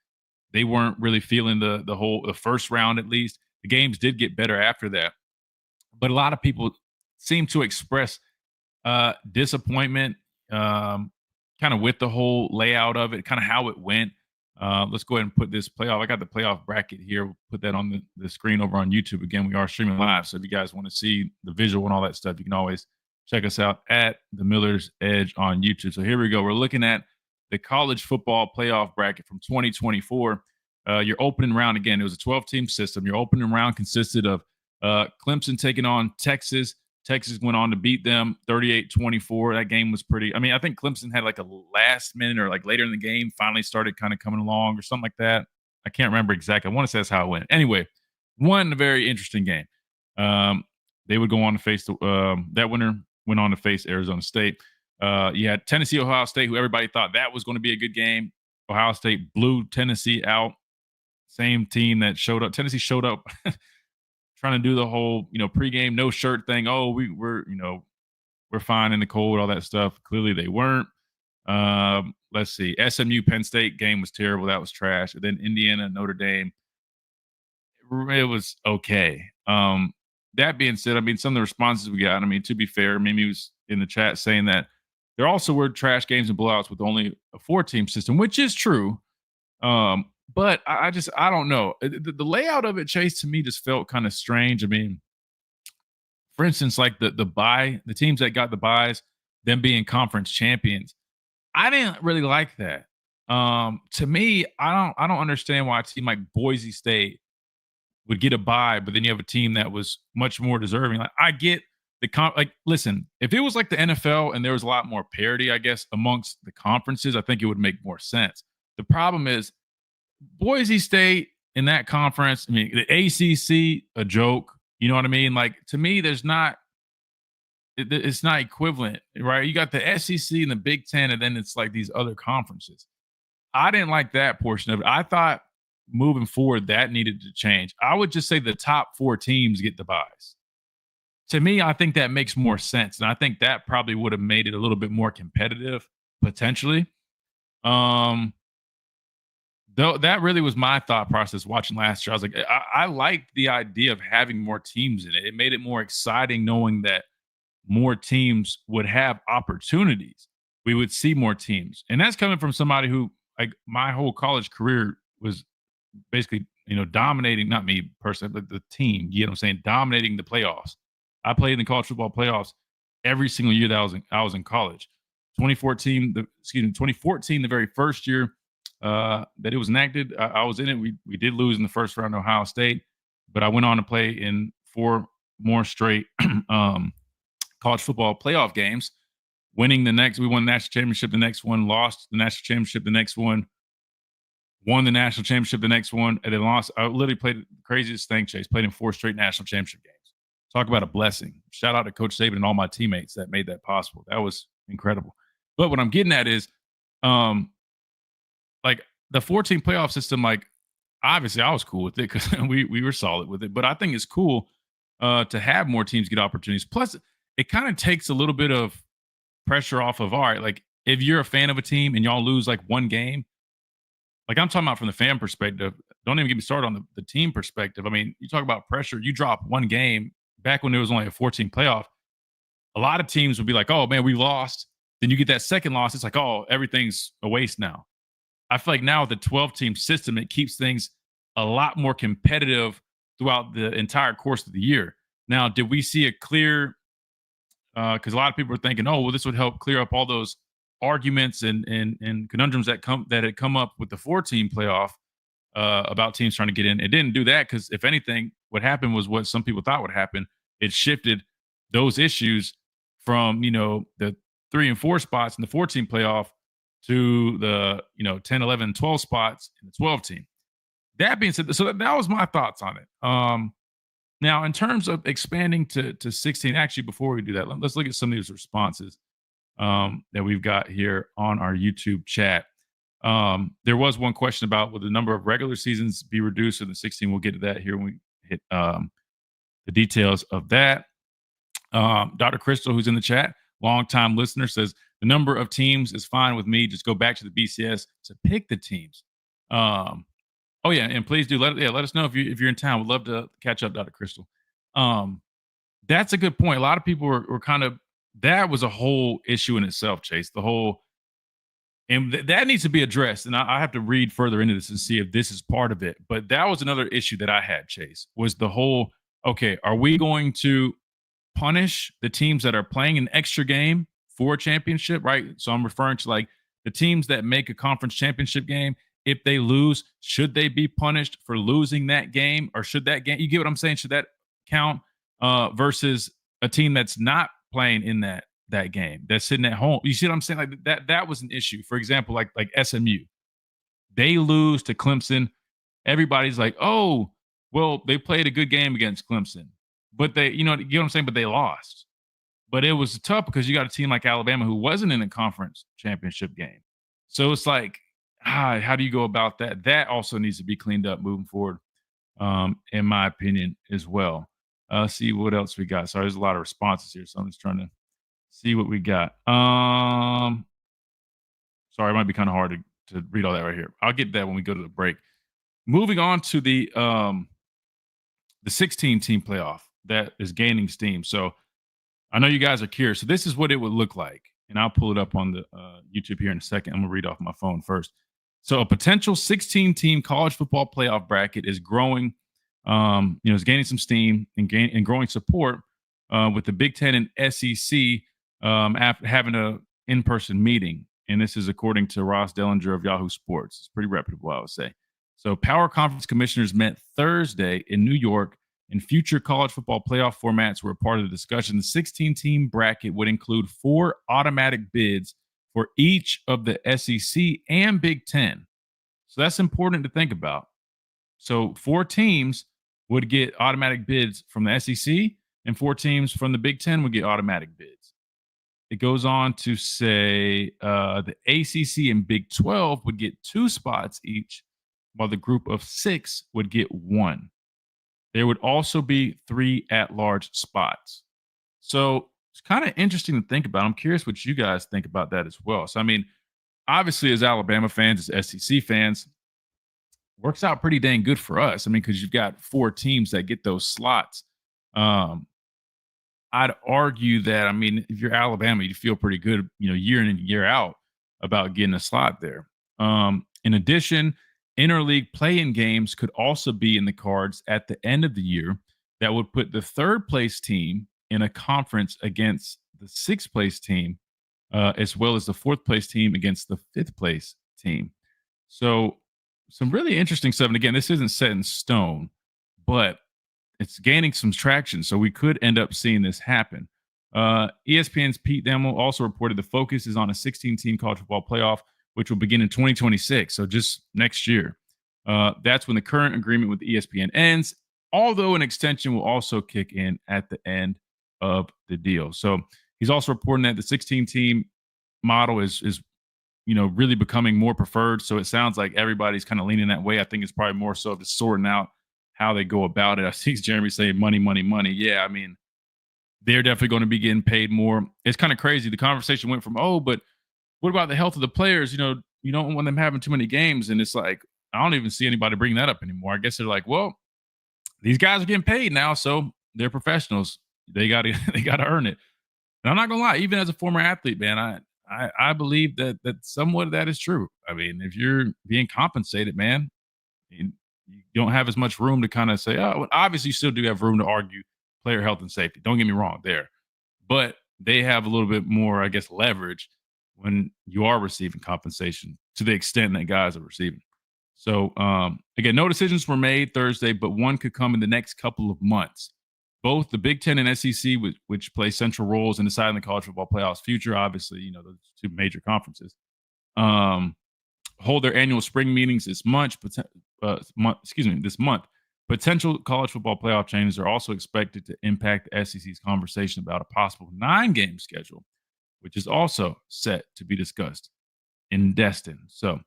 S2: they weren't really feeling the first round at least. The games did get better after that. But a lot of people seem to express disappointment kind of with the whole layout of it, kind of how it went. Let's go ahead and put this playoff. I got the playoff bracket here. We'll put that on the screen over on YouTube. Again, we are streaming live. So if you guys want to see the visual and all that stuff, you can always check us out at the Miller's Edge on YouTube. So here we go. We're looking at the college football playoff bracket from 2024. Your opening round, again, it was a 12-team system. Your opening round consisted of Clemson taking on Texas. Texas went on to beat them 38-24. That game was pretty. I mean, I think Clemson had like a last minute or like later in the game finally started kind of coming along or something like that. I can't remember exactly. I want to say that's how it went. Anyway, won a very interesting game. They would go on to face that winner went on to face Arizona State. You had Tennessee, Ohio State, who everybody thought that was going to be a good game. Ohio State blew Tennessee out. Same team that showed up. Tennessee showed up trying to do the whole, pregame no shirt thing. Oh, we're fine in the cold, all that stuff. Clearly they weren't. Let's see. SMU Penn State game was terrible. That was trash. And then Indiana Notre Dame. It was okay. That being said, I mean, some of the responses we got, I mean, to be fair, Mimi was in the chat saying that there also were trash games and blowouts with only a 4-team system, which is true. But I don't know. The layout of it, Chase, to me just felt kind of strange. I mean, for instance, like the teams that got the buys, them being conference champions, I didn't really like that. To me, I don't understand why a team like Boise State would get a bye, but then you have a team that was much more deserving. Like, I get listen, if it was like the NFL and there was a lot more parity, I guess, amongst the conferences, I think it would make more sense. The problem is Boise State in that conference, I mean, the ACC, a joke. You know what I mean? Like, to me, it's not equivalent, right? You got the SEC and the Big Ten, and then it's like these other conferences. I didn't like that portion of it. I thought moving forward that needed to change. I would just say the top 4 teams get the buys. To me, I think that makes more sense, and I think that probably would have made it a little bit more competitive, potentially. Though that really was my thought process watching last year. I was like, I liked the idea of having more teams in it. It made it more exciting knowing that more teams would have opportunities. We would see more teams. And that's coming from somebody who, like, my whole college career was basically, dominating, not me personally, but the team, you know what I'm saying, dominating the playoffs. I played in the college football playoffs every single year that I was in college. 2014, the very first year that it was enacted, I was in it. We did lose in the first round to Ohio State, but I went on to play in 4 more straight college football playoff games, winning the next. We won the national championship the next one, lost the national championship the next one, won the national championship the next one, and then lost. I literally played the craziest thing, Chase, played in 4 straight national championship games. Talk about a blessing. Shout out to Coach Saban and all my teammates that made that possible. That was incredible. But what I'm getting at is, like, the 14 playoff system, like, obviously I was cool with it because we were solid with it. But I think it's cool to have more teams get opportunities. Plus, it kind of takes a little bit of pressure off of, all right, like, if you're a fan of a team and y'all lose like one game, like, I'm talking about from the fan perspective. Don't even get me started on the team perspective. I mean, you talk about pressure. You drop one game. Back when there was only a 14 playoff, a lot of teams would be like, oh, man, we lost. Then you get that second loss. It's like, oh, everything's a waste now. I feel like now with the 12-team system, it keeps things a lot more competitive throughout the entire course of the year. Now, did we see a clear because a lot of people are thinking, oh, well, this would help clear up all those arguments and conundrums that had come up with the 4-team playoff about teams trying to get in. It didn't do that because, if anything, what happened was what some people thought would happen. It shifted those issues from, the 3 and 4 spots in the 4-team playoff to the 10, 11, 12 spots in the 12-team. That being said, so that was my thoughts on it. Now, in terms of expanding to 16, actually, before we do that, let's look at some of these responses that we've got here on our YouTube chat. There was one question about, will the number of regular seasons be reduced in the 16? We'll get to that here when we hit the details of that. Dr. Crystal, who's in the chat, longtime listener, says the number of teams is fine with me. Just go back to the BCS to pick the teams. Oh yeah, and please do let us know if you're in town. We'd love to catch up, Dr. Crystal. That's a good point. A lot of people were kind of, that was a whole issue in itself, Chase. The whole, and that needs to be addressed. And I have to read further into this and see if this is part of it. But that was another issue that I had, Chase, was the whole, okay, are we going to punish the teams that are playing an extra game for a championship, right? So I'm referring to like the teams that make a conference championship game. if they lose, should they be punished for losing that game, or should that game, you get what I'm saying? Should that count versus a team that's not playing in that game, that's sitting at home? You see what I'm saying? Like that was an issue. For example, like SMU, they lose to Clemson. Everybody's like, oh, well, they played a good game against Clemson, but you know what I'm saying? But they lost. But it was tough because you got a team like Alabama who wasn't in a conference championship game. So it's like, how do you go about that? That also needs to be cleaned up moving forward, in my opinion, as well. See what else we got. Sorry, there's a lot of responses here, so I'm just trying to see what we got. Sorry, it might be kind of hard to read all that right here. I'll get that when we go to the break. Moving on to the 16-team playoff that is gaining steam. So I know you guys are curious. So this is what it would look like. And I'll pull it up on the YouTube here in a second. I'm going to read off my phone first. So a potential 16-team college football playoff bracket is growing, is gaining some steam and growing support with the Big Ten and SEC after having an in-person meeting. And this is according to Ross Dellinger of Yahoo Sports. It's pretty reputable, I would say. So Power Conference commissioners met Thursday in New York, and future college football playoff formats were a part of the discussion. The 16-team bracket would include 4 automatic bids for each of the SEC and Big Ten. So that's important to think about. So 4 teams would get automatic bids from the SEC, and 4 teams from the Big Ten would get automatic bids. It goes on to say the ACC and Big 12 would get 2 spots each, while the group of 6 would get 1. There would also be 3 at-large spots. So it's kind of interesting to think about. I'm curious what you guys think about that as well. So, I mean, obviously as Alabama fans, as SEC fans, works out pretty dang good for us. I mean, because you've got 4 teams that get those slots. I'd argue that, I mean, if you're Alabama, you feel pretty good, year in and year out about getting a slot there. In addition, interleague play-in games could also be in the cards at the end of the year. That would put the 3rd place team in a conference against the 6th place team, as well as the 4th place team against the 5th place team. So some really interesting stuff. And again, this isn't set in stone, but it's gaining some traction. So we could end up seeing this happen. ESPN's Pete Demel also reported the focus is on a 16-team college football playoff, which will begin in 2026, so just next year. That's when the current agreement with ESPN ends, although an extension will also kick in at the end of the deal. So he's also reporting that the 16-team model is really becoming more preferred. So it sounds like everybody's kind of leaning that way. I think it's probably more so just sorting out how they go about it. I see Jeremy saying money, money, money. Yeah, I mean, they're definitely going to be getting paid more. It's kind of crazy. The conversation went from, but what about the health of the players? You don't want them having too many games. And it's like, I don't even see anybody bring that up anymore. I guess they're like, well, these guys are getting paid now, so they're professionals. They got to earn it. And I'm not gonna lie, even as a former athlete, man, I believe that somewhat of that is true. I mean, if you're being compensated, man, you don't have as much room to kind of say, well, obviously you still do have room to argue player health and safety. Don't get me wrong there. But they have a little bit more, I guess, leverage when you are receiving compensation to the extent that guys are receiving. So, again, no decisions were made Thursday, but one could come in the next couple of months. Both the Big Ten and SEC, which play central roles in deciding the college football playoffs future, obviously, those 2 major conferences, hold their annual spring meetings this month. Potential college football playoff changes are also expected to impact the SEC's conversation about a possible 9-game schedule, which is also set to be discussed in Destin. So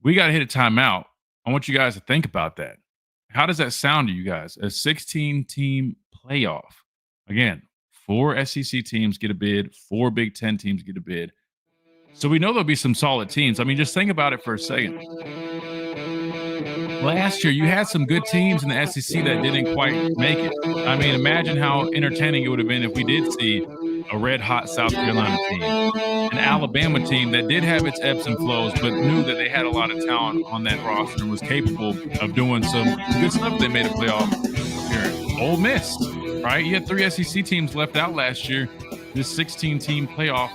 S2: we got to hit a timeout. I want you guys to think about that. How does that sound to you guys? A 16-team playoff. Again, 4 SEC teams get a bid, 4 Big Ten teams get a bid. So we know there'll be some solid teams. I mean, just think about it for a second. Last year, you had some good teams in the SEC that didn't quite make it. I mean, imagine how entertaining it would have been if we did see a red-hot South Carolina team, an Alabama team that did have its ebbs and flows, but knew that they had a lot of talent on that roster and was capable of doing some good stuff. They made a playoff appearance. Ole Miss, right? You had 3 SEC teams left out last year. This 16-team playoff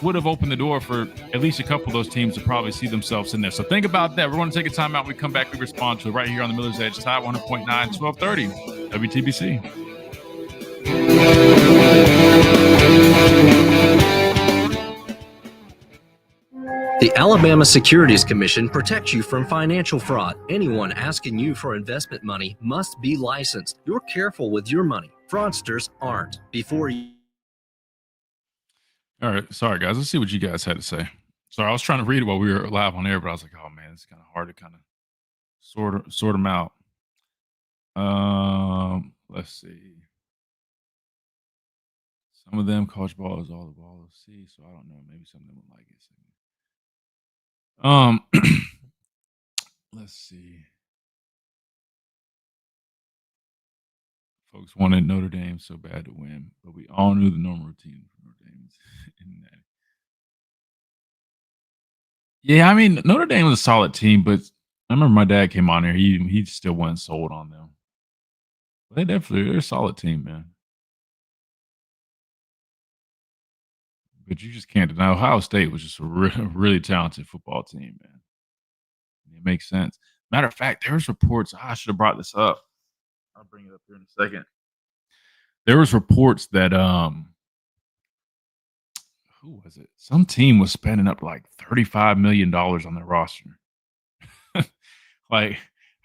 S2: would have opened the door for at least a couple of those teams to probably see themselves in there. So think about that. We're going to take a time out. We come back, we respond to it right here on the Miller's Edge, Tide 100.9, 1230, WTBC.
S27: The Alabama Securities Commission protects you from financial fraud. Anyone asking you for investment money must be licensed. You're careful with your money. Fraudsters aren't. Before you.
S2: All right. Sorry, guys. Let's see what you guys had to say. Sorry, I was trying to read it while we were live on air, but I was like, oh, man, it's kind of hard to kind of sort them out. Let's see. Some of them, college ball is all the ball to see, so I don't know. Maybe some of them would like it. Let's see. Folks wanted Notre Dame so bad to win, but we all knew the normal routine for Notre Dame in that. Yeah, I mean, Notre Dame was a solid team, but I remember my dad came on here. He still wasn't sold on them. But they're a solid team, man. But you just can't deny Ohio State was just a really talented football team, man. It makes sense. Matter of fact, there was reports. I should have brought this up. I'll bring it up here in a second. There was reports that who was it? Some team was spending up like $35 million on their roster. Like,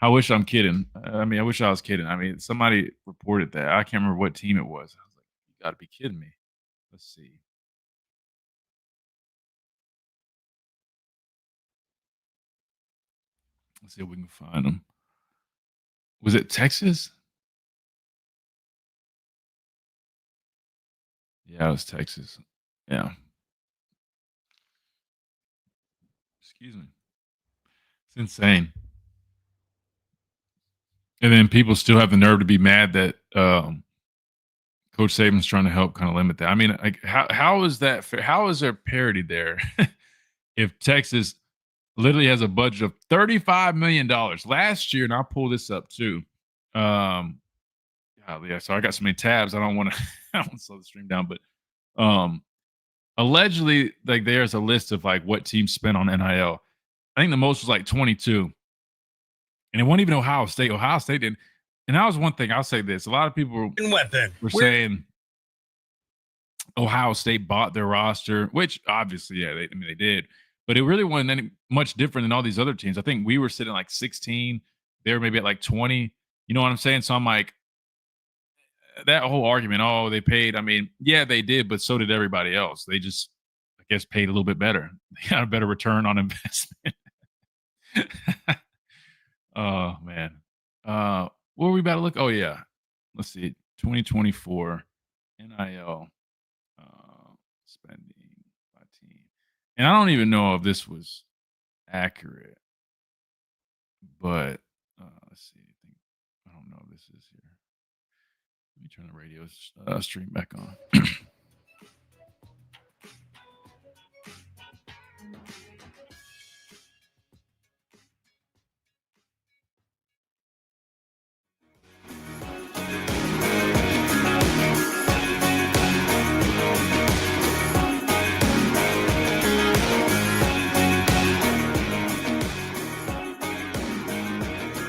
S2: I wish I'm kidding. I mean, I wish I was kidding. I mean, somebody reported that. I can't remember what team it was. I was like, you got to be kidding me. Let's see. Let's see if we can find them. Was it Texas? Yeah, it was Texas. Yeah. Excuse me. It's insane. And then people still have the nerve to be mad that Coach Saban's trying to help kind of limit that. I mean, like, how is that fair? How is there parity there if Texas literally has a budget of $35 million last year? And I'll pull this up too. Yeah, so I got so many tabs. I don't want to slow the stream down, but allegedly, like, there's a list of like what teams spent on NIL. I think the most was like 22. And it wasn't even Ohio State. Ohio State didn't. And that was one thing. I'll say this. A lot of people were saying Ohio State bought their roster, which obviously, yeah, they did. But it really wasn't any much different than all these other teams. I think we were sitting like 16. They were maybe at like 20. You know what I'm saying? So I'm like, that whole argument, oh, they paid. I mean, yeah, they did, but so did everybody else. They just, I guess, paid a little bit better. They got a better return on investment. Oh, man. What were we about to look? Oh, yeah. Let's see. 2024 NIL spending by team. And I don't even know if this was accurate, but let's see. I don't know if this is here. Let me turn the radio stream back on.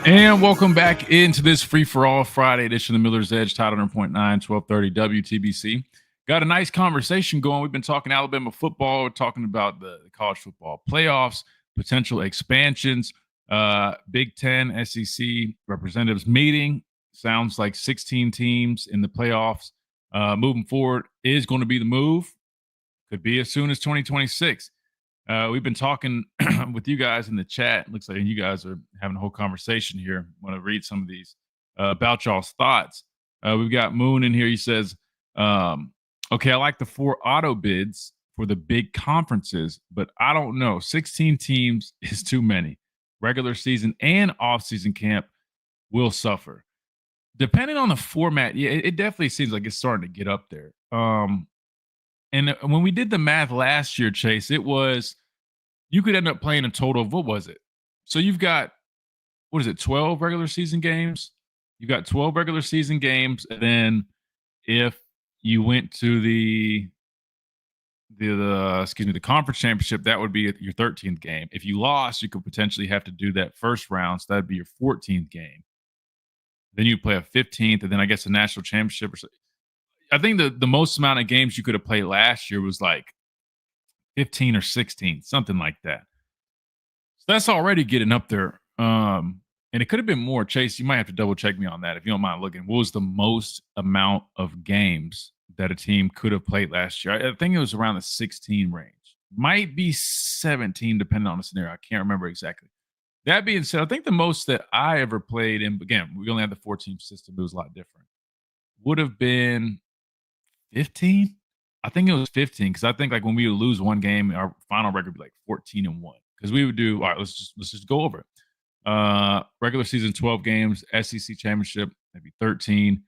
S2: And welcome back into this free-for-all Friday edition of the Miller's Edge, Tide 100.9, 1230 WTBC. Got a nice conversation going. We've been talking Alabama football. We're talking about the college football playoffs, potential expansions, Big Ten, SEC representatives meeting. Sounds like 16 teams in the playoffs. Moving forward is going to be the move. Could be as soon as 2026. We've been talking with you guys in the chat. Looks like you guys are having a whole conversation here. I want to read some of these about y'all's thoughts. We've got Moon in here. He says, okay, I like the 4 auto bids for the big conferences, but I don't know. 16 teams is too many. Regular season and off-season camp will suffer. Depending on the format, yeah, it definitely seems like it's starting to get up there. And when we did the math last year, Chase, it was you could end up playing a total of, what was it? So you've got, 12 regular season games? You've got 12 regular season games. And then if you went to the the conference championship, that would be your 13th game. If you lost, you could potentially have to do that first round, so that'd be your 14th game. Then you play a 15th, and then I guess a national championship. I think the most amount of games you could have played last year was like 15 or 16, something like that. So that's already getting up there. And it could have been more. Chase, you might have to double check me on that if you don't mind looking. What was the most amount of games that a team could have played last year? I think it was around the 16 range. Might be 17, depending on the scenario. I can't remember exactly. That being said, I think the most that I ever played in, again, we only had the 4-team system. It was a lot different. Would have been 15. I think it was 15 because I think like when we would lose one game, our final record would be like 14-1 because we would do, all right, let's just go over it. Regular season 12 games, SEC championship maybe 13,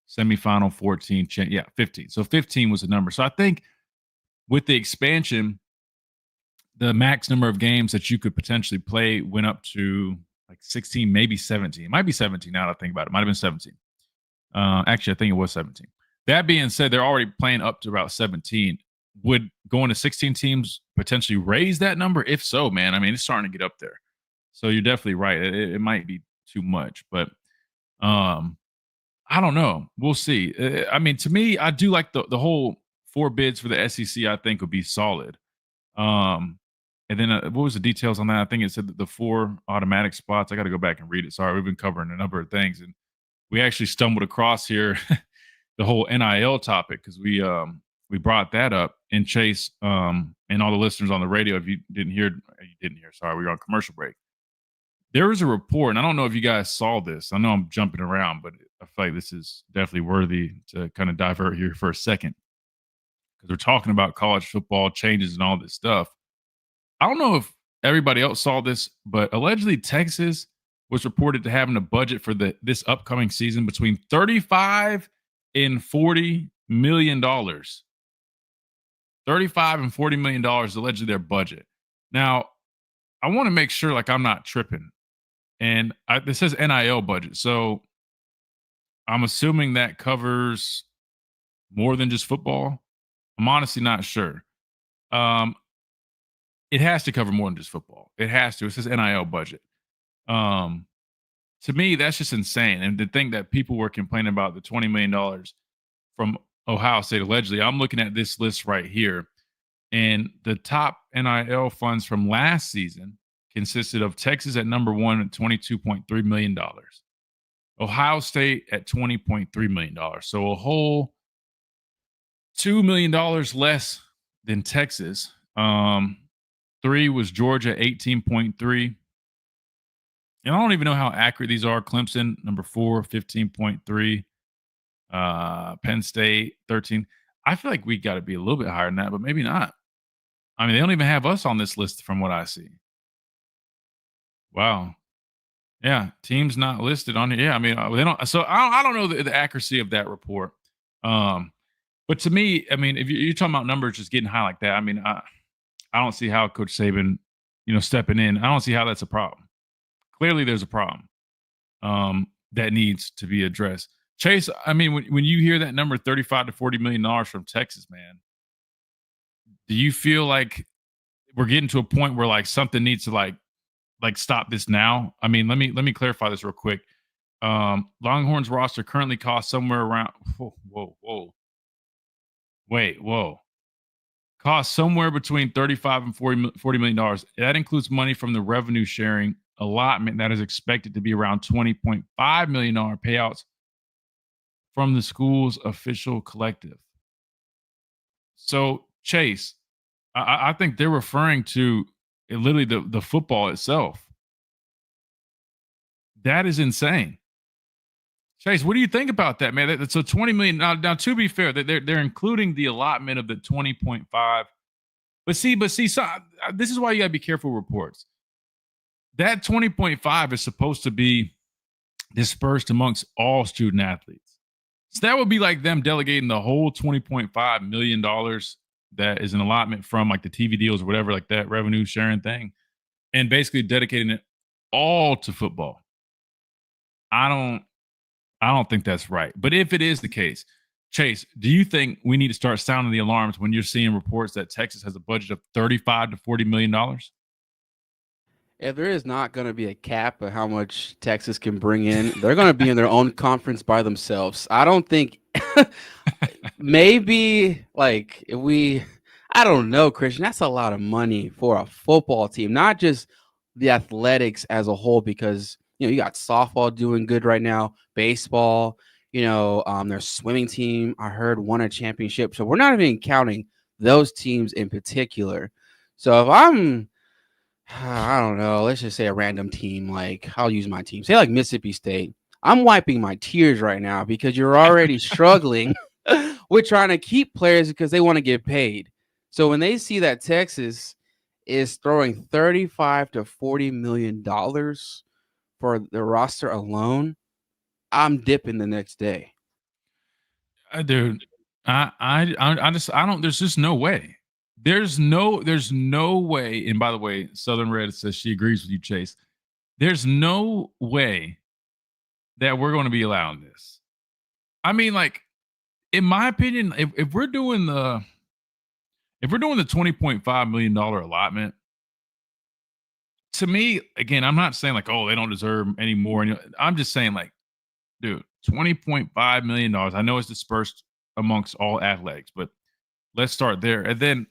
S2: semifinal 14, 15. So 15 was the number. So I think with the expansion, the max number of games that you could potentially play went up to like 16, maybe 17. It might be 17 now that I think about it. It might have been 17. Actually, I think it was 17. That being said, they're already playing up to about 17. Would going to 16 teams potentially raise that number? If so, man, I mean, it's starting to get up there. So you're definitely right. It might be too much, but I don't know. We'll see. I mean, to me, I do like the whole 4 bids for the SEC. I think would be solid. And then what was the details on that? I think it said that the 4 automatic spots. I got to go back and read it. Sorry, we've been covering a number of things, and we actually stumbled across here the whole NIL topic because we brought that up. And Chase and all the listeners on the radio, if you didn't hear. Sorry, we were on commercial break. There was a report, and I don't know if you guys saw this. I know I'm jumping around, but I feel like this is definitely worthy to kind of divert here for a second because we're talking about college football changes and all this stuff. I don't know if everybody else saw this, but allegedly Texas was reported to having a budget for this upcoming season between $35 and $40 million. $35 and $40 million allegedly their budget. Now, I want to make sure like I'm not tripping. And this says NIL budget. So I'm assuming that covers more than just football. I'm honestly not sure. It has to cover more than just football. It has to. It says NIL budget. To me, that's just insane. And to think that people were complaining about the $20 million from Ohio State allegedly, I'm looking at this list right here. And the top NIL funds from last season consisted of Texas at number 1 at $22.3 million. Ohio State at $20.3 million. So a whole $2 million less than Texas. 3 was Georgia, 18.3. And I don't even know how accurate these are. Clemson, number 4, 15.3. Penn State, 13. I feel like we got to be a little bit higher than that, but maybe not. I mean, they don't even have us on this list from what I see. Wow. Yeah, teams not listed on here. Yeah, I mean, they don't. So I don't know the accuracy of that report. But to me, I mean, if you're talking about numbers just getting high like that, I mean, I don't see how Coach Saban, stepping in. I don't see how that's a problem. Clearly, there's a problem that needs to be addressed. Chase, I mean, when you hear that number, $35 to $40 million from Texas, man, do you feel like we're getting to a point where like something needs to like stop this now? I mean, let me clarify this real quick. Longhorns roster currently costs somewhere around costs somewhere between $35 and $40 million. That includes money from the revenue sharing allotment that is expected to be around $20.5 million payouts from the school's official collective. So Chase, I think they're referring to literally the football itself. That is insane. Chase, what do you think about that, man? So $20 million. Now, to be fair, they're including the allotment of the 20.5. But see, so this is why you got to be careful with reports. That 20.5 is supposed to be dispersed amongst all student athletes. So that would be like them delegating the whole $20.5 million that is an allotment from like the TV deals or whatever, like that revenue sharing thing, and basically dedicating it all to football. I don't think that's right. But if it is the case, Chase, do you think we need to start sounding the alarms when you're seeing reports that Texas has a budget of $35 to $40 million?
S3: If there is not going to be a cap of how much Texas can bring in, they're going to be in their own conference by themselves. I don't think maybe like I don't know, Christian. That's a lot of money for a football team, not just the athletics as a whole, because you got softball doing good right now, baseball, their swimming team, I heard, won a championship. So we're not even counting those teams in particular. So if I don't know, let's just say a random team, like I'll use my team, say like Mississippi State. I'm wiping my tears right now because you're already struggling with trying to keep players because they want to get paid. So when they see that Texas is throwing $35 to $40 million for the roster alone, I'm dipping the next day.
S2: Dude, I don't. There's just no way. There's no way. And by the way, Southern Red says she agrees with you, Chase. There's no way that we're going to be allowing this. I mean, like, in my opinion, if we're doing the $20.5 million allotment, to me, again, I'm not saying like, oh, they don't deserve any more. I'm just saying, like, dude, $20.5 million. I know it's dispersed amongst all athletics, but let's start there. And then,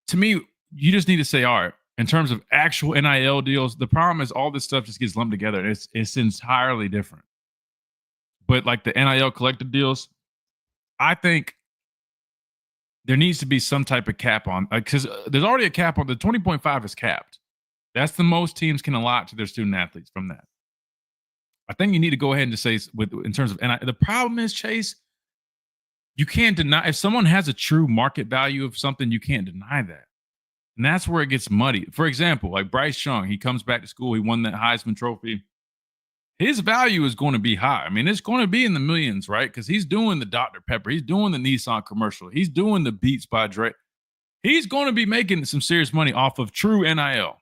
S2: to me, you just need to say, all right, in terms of actual NIL deals, the problem is all this stuff just gets lumped together. It's entirely different. But like the NIL collective deals, I think there needs to be some type of cap on, because there's already a cap on the 20.5 is capped. That's the most teams can allot to their student athletes from that. I think you need to go ahead and just say in terms of NIL. The problem is, Chase, you can't deny if someone has a true market value of something, you can't deny that. And that's where it gets muddy. For example, like Bryce Young, he comes back to school, he won that Heisman Trophy. His value is going to be high. I mean, it's going to be in the millions, right? Because he's doing the Dr. Pepper. He's doing the Nissan commercial. He's doing the Beats by Dre. He's going to be making some serious money off of true NIL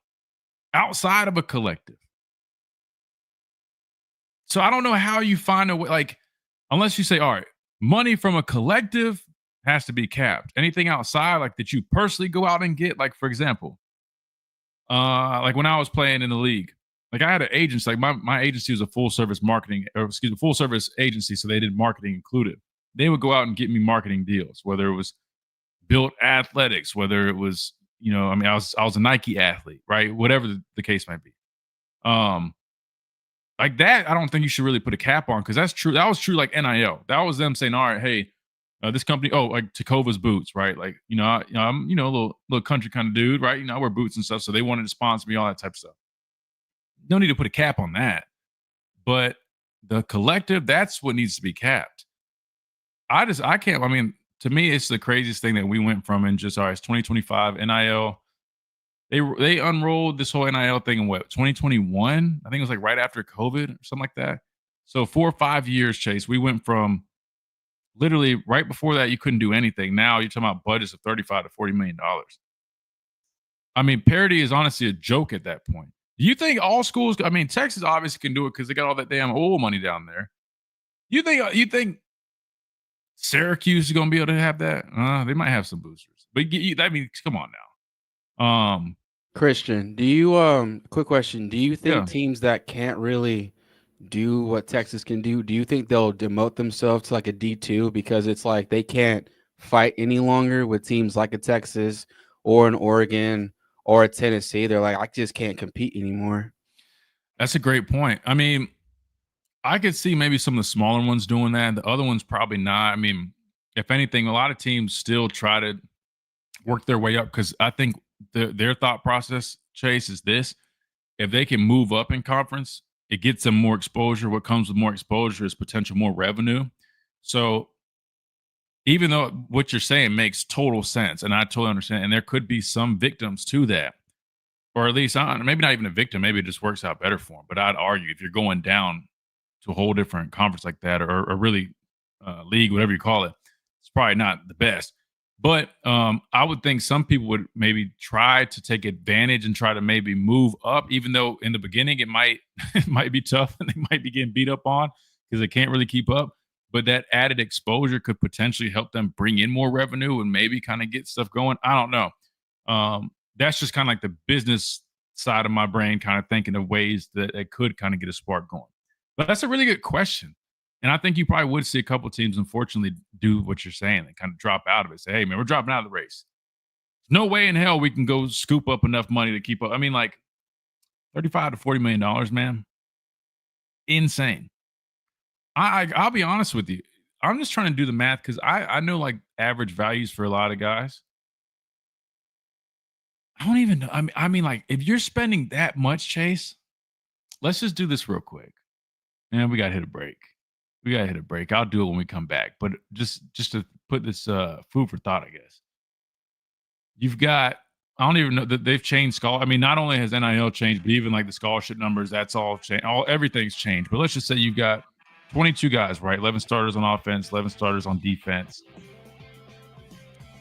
S2: outside of a collective. So I don't know how you find a way, like, unless you say, all right, money from a collective has to be capped. Anything outside, like that you personally go out and get, like, for example, like when I was playing in the league, like I had an agency, like my agency was a full service agency. So they did marketing included. They would go out and get me marketing deals, whether it was Built Athletics, whether it was, I was a Nike athlete, right? Whatever the case might be. Like that, I don't think you should really put a cap on, because that's true. That was true, like NIL. That was them saying, all right, hey, this company, like Takova's boots, right? Like, I'm, a little country kind of dude, right? I wear boots and stuff. So they wanted to sponsor me, all that type of stuff. No need to put a cap on that. But the collective, that's what needs to be capped. I can't, to me, it's the craziest thing that we went from in just, all right, it's 2025 NIL. They unrolled this whole NIL thing in 2021? I think it was like right after COVID or something like that. So 4 or 5 years, Chase, we went from literally right before that, you couldn't do anything. Now you're talking about budgets of $35 to $40 million. I mean, parity is honestly a joke at that point. Do you think all schools, Texas obviously can do it because they got all that damn oil money down there. You think Syracuse is going to be able to have that? They might have some boosters. But come on now.
S3: Christian, do you quick question, do you think teams that can't really do what Texas can do you think they'll demote themselves to like a D2 because it's like they can't fight any longer with teams like a Texas or an Oregon or a Tennessee? They're like, I just can't compete anymore.
S2: That's a great point. I could see maybe some of the smaller ones doing that. The other ones probably not. If anything, a lot of teams still try to work their way up, because I think their thought process, Chase, is this: if they can move up in conference, it gets them more exposure. What comes with more exposure is potential more revenue. So even though what you're saying makes total sense, and I totally understand, and there could be some victims to that, or at least maybe not even a victim, maybe it just works out better for them. But I'd argue if you're going down to a whole different conference like that, or really league, whatever you call it, it's probably not the best. But I would think some people would maybe try to take advantage and try to maybe move up, even though in the beginning it might be tough and they might be getting beat up on because they can't really keep up. but that added exposure could potentially help them bring in more revenue and maybe kind of get stuff going. I don't know. That's just kind of like the business side of my brain, kind of thinking of ways that it could kind of get a spark going. But that's a really good question. And I think you probably would see a couple teams, unfortunately, do what you're saying and kind of drop out of it. Say, hey, man, we're dropping out of the race. No way in hell we can go scoop up enough money to keep up. I mean, like $35 to $40 million, man. Insane. I'll be honest with you. I'm just trying to do the math because I know like average values for a lot of guys. I don't even know. I mean, like if you're spending that much, Chase, let's just do this real quick. Man, we got to hit a break. I'll do it when we come back. But just to put this food for thought, I guess. You've got, I don't even know that they've changed I mean, not only has NIL changed, but even like the scholarship numbers, that's all changed. Everything's changed. But let's just say you've got 22 guys, right? 11 starters on offense, 11 starters on defense.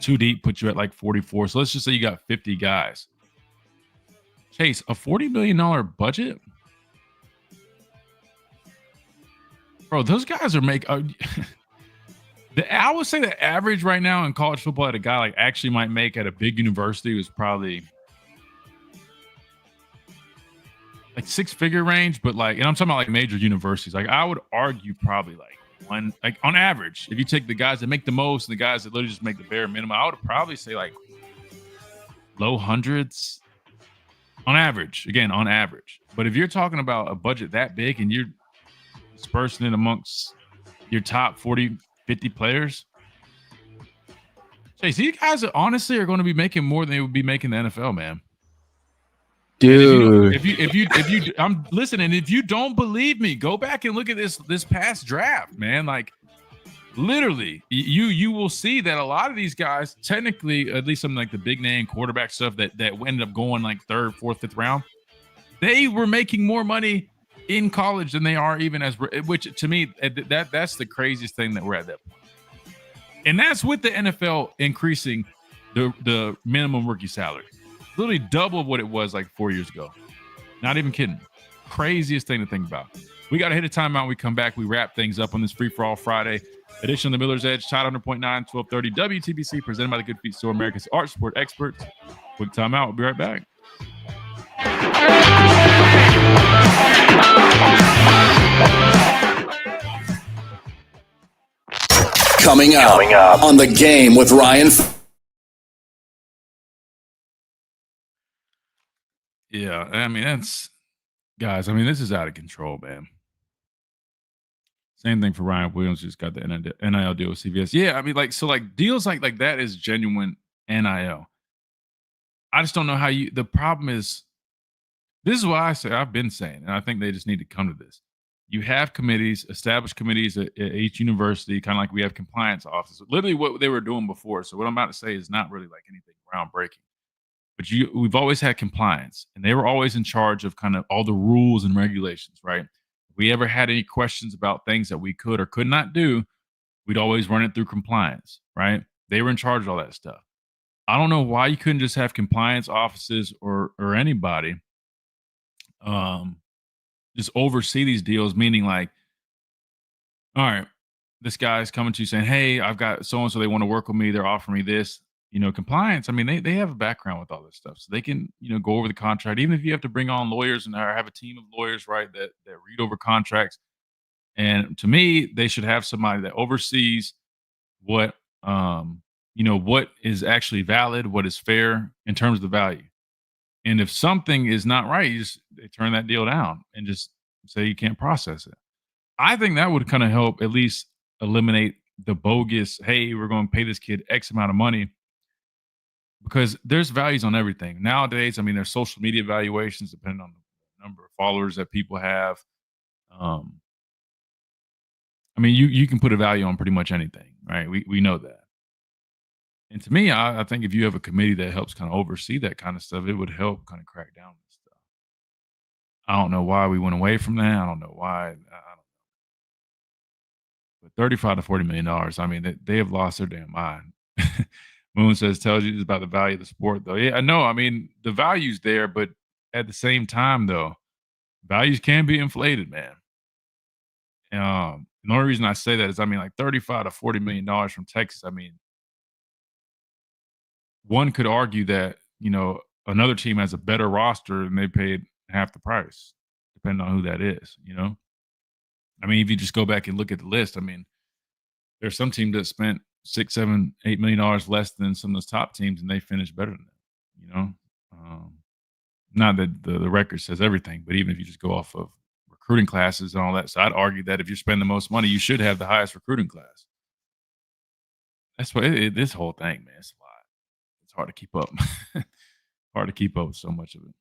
S2: 2 deep puts you at like 44. So let's just say you got 50 guys. Chase, a $40 million budget? Bro, those guys are I would say the average right now in college football that a guy like actually might make at a big university was probably like 6-figure range, but like, and I'm talking about like major universities. Like I would argue probably like one, like on average, if you take the guys that make the most and the guys that literally just make the bare minimum, I would probably say like low hundreds on average. Again, on average. But if you're talking about a budget that big and you're dispersing it amongst your top 40, 50 players, Chase, these guys honestly are going to be making more than they would be making the NFL, man.
S3: Dude,
S2: if you I'm listening. If you don't believe me, go back and look at this past draft, man. Like literally, you will see that a lot of these guys, technically, at least some like the big name quarterback stuff that ended up going like 3rd, 4th, 5th round, they were making more money in college than they are even which to me that's the craziest thing that we're at that point. And that's with the NFL increasing the minimum rookie salary. Literally double what it was like 4 years ago. Not even kidding. Craziest thing to think about. We got to hit a timeout. We come back. We wrap things up on this Free For All Friday edition of the Miller's Edge. Tide 100.9, 1230 WTBC, presented by the Good Feet Store, America's art support experts. Quick timeout. We'll be right back.
S14: Coming up on The Game with Ryan.
S2: Yeah, I mean, guys, this is out of control, man. Same thing for Ryan Williams, who's got the NIL deal with CBS. Yeah, I mean, deals like that is genuine NIL. I just don't know how the problem is, this is what I've been saying, and I think they just need to come to this. You have committees, established committees at each university, kind of like we have compliance officers. Literally what they were doing before. So what I'm about to say is not really like anything groundbreaking. But we've always had compliance, and they were always in charge of kind of all the rules and regulations, right? If we ever had any questions about things that we could or could not do, we'd always run it through compliance, right? They were in charge of all that stuff. I don't know why you couldn't just have compliance officers or anybody just oversee these deals, meaning like, all right, this guy's coming to you saying, hey, I've got so-and-so, they want to work with me. They're offering me this. Compliance, they have a background with all this stuff. So they can, go over the contract, even if you have to bring on lawyers and have a team of lawyers, right, that read over contracts. And to me, they should have somebody that oversees what, what is actually valid, what is fair in terms of the value. And if something is not right, they turn that deal down and just say you can't process it. I think that would kind of help at least eliminate the bogus, hey, we're going to pay this kid X amount of money. Because there's values on everything. Nowadays, there's social media valuations depending on the number of followers that people have. You can put a value on pretty much anything, right? We know that. And to me, I think if you have a committee that helps kind of oversee that kind of stuff, it would help kind of crack down on this stuff. I don't know why we went away from that. I don't know why. I don't know. But $35 to $40 million, they have lost their damn mind. Moon says, tells you about the value of the sport, though. Yeah, I know. The value's there, but at the same time, though, values can be inflated, man. And the only reason I say that is, I mean, like $35 to $40 million from Texas. I mean, one could argue that, another team has a better roster and they paid half the price, depending on who that is, I mean, if you just go back and look at the list, I mean, there's some teams that spent $6, $7, $8 million less than some of those top teams, and they finished better than that. Not that the record says everything, but even if you just go off of recruiting classes and all that, so I'd argue that if you spend the most money, you should have the highest recruiting class. That's what this whole thing, man. It's a lot. It's hard to keep up. Hard to keep up with so much of it.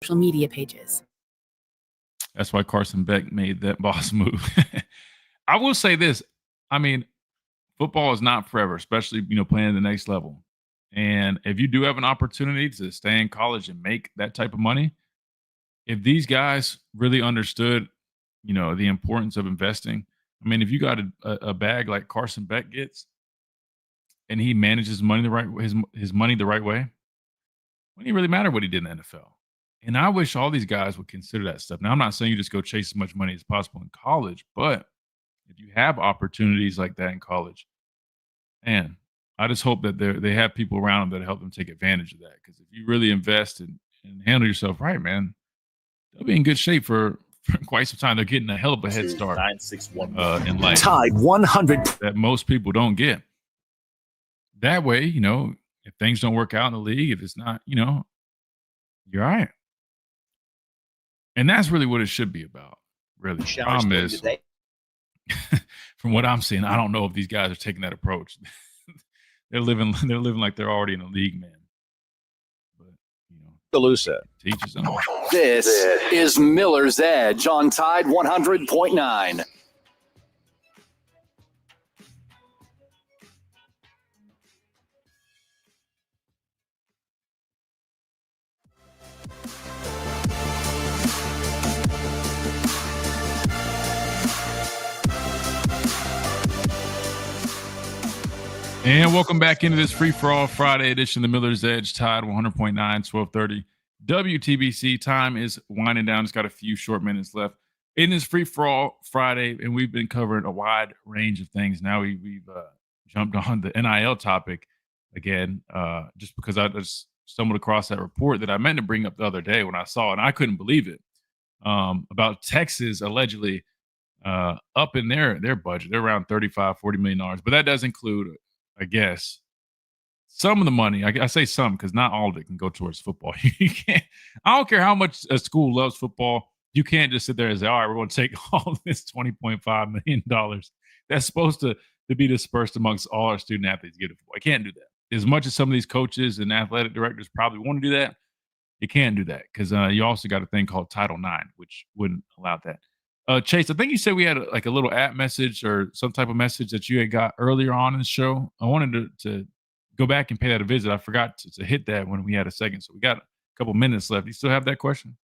S28: Social media pages.
S2: That's why Carson Beck made that boss move. I will say this. I mean, football is not forever, especially, playing at the next level. And if you do have an opportunity to stay in college and make that type of money, if these guys really understood, the importance of investing, I mean, if you got a bag like Carson Beck gets and he manages money his money the right way, it wouldn't really matter what he did in the NFL. And I wish all these guys would consider that stuff. Now, I'm not saying you just go chase as much money as possible in college, but if you have opportunities like that in college, man, I just hope that they have people around them that help them take advantage of that. Because if you really invest and handle yourself right, man, they'll be in good shape for quite some time. They're getting a hell of a head start in life.
S4: Tide 100
S2: that most people don't get. That way, if things don't work out in the league, if it's not, you're all right. And that's really what it should be about. Really, the problem is, from what I'm seeing, I don't know if these guys are taking that approach. They're living like they're already in the league, man. But teaches them.
S14: This is Miller's Edge on Tide 100.9.
S2: And welcome back into this free-for-all Friday edition of the Miller's Edge, Tide 100.9, 1230. WTBC time is winding down. It's got a few short minutes left in this free-for-all Friday, and we've been covering a wide range of things. Now we've jumped on the NIL topic again, just because I just stumbled across that report that I meant to bring up the other day when I saw it, and I couldn't believe it, about Texas allegedly up in their budget. They're around $35, $40 million, but that does include, I guess, some of the money. I say some because not all of it can go towards football. You can't. I don't care how much a school loves football. You can't just sit there and say, "All right, we're going to take all this $20.5 million that's supposed to be dispersed amongst all our student athletes." Get it? I can't do that. As much as some of these coaches and athletic directors probably want to do that, you can't do that because you also got a thing called Title IX, which wouldn't allow that. Chase, I think you said we had a little app message or some type of message that you had got earlier on in the show. I wanted to go back and pay that a visit. I forgot to hit that when we had a second. So we got a couple minutes left. You still have that question?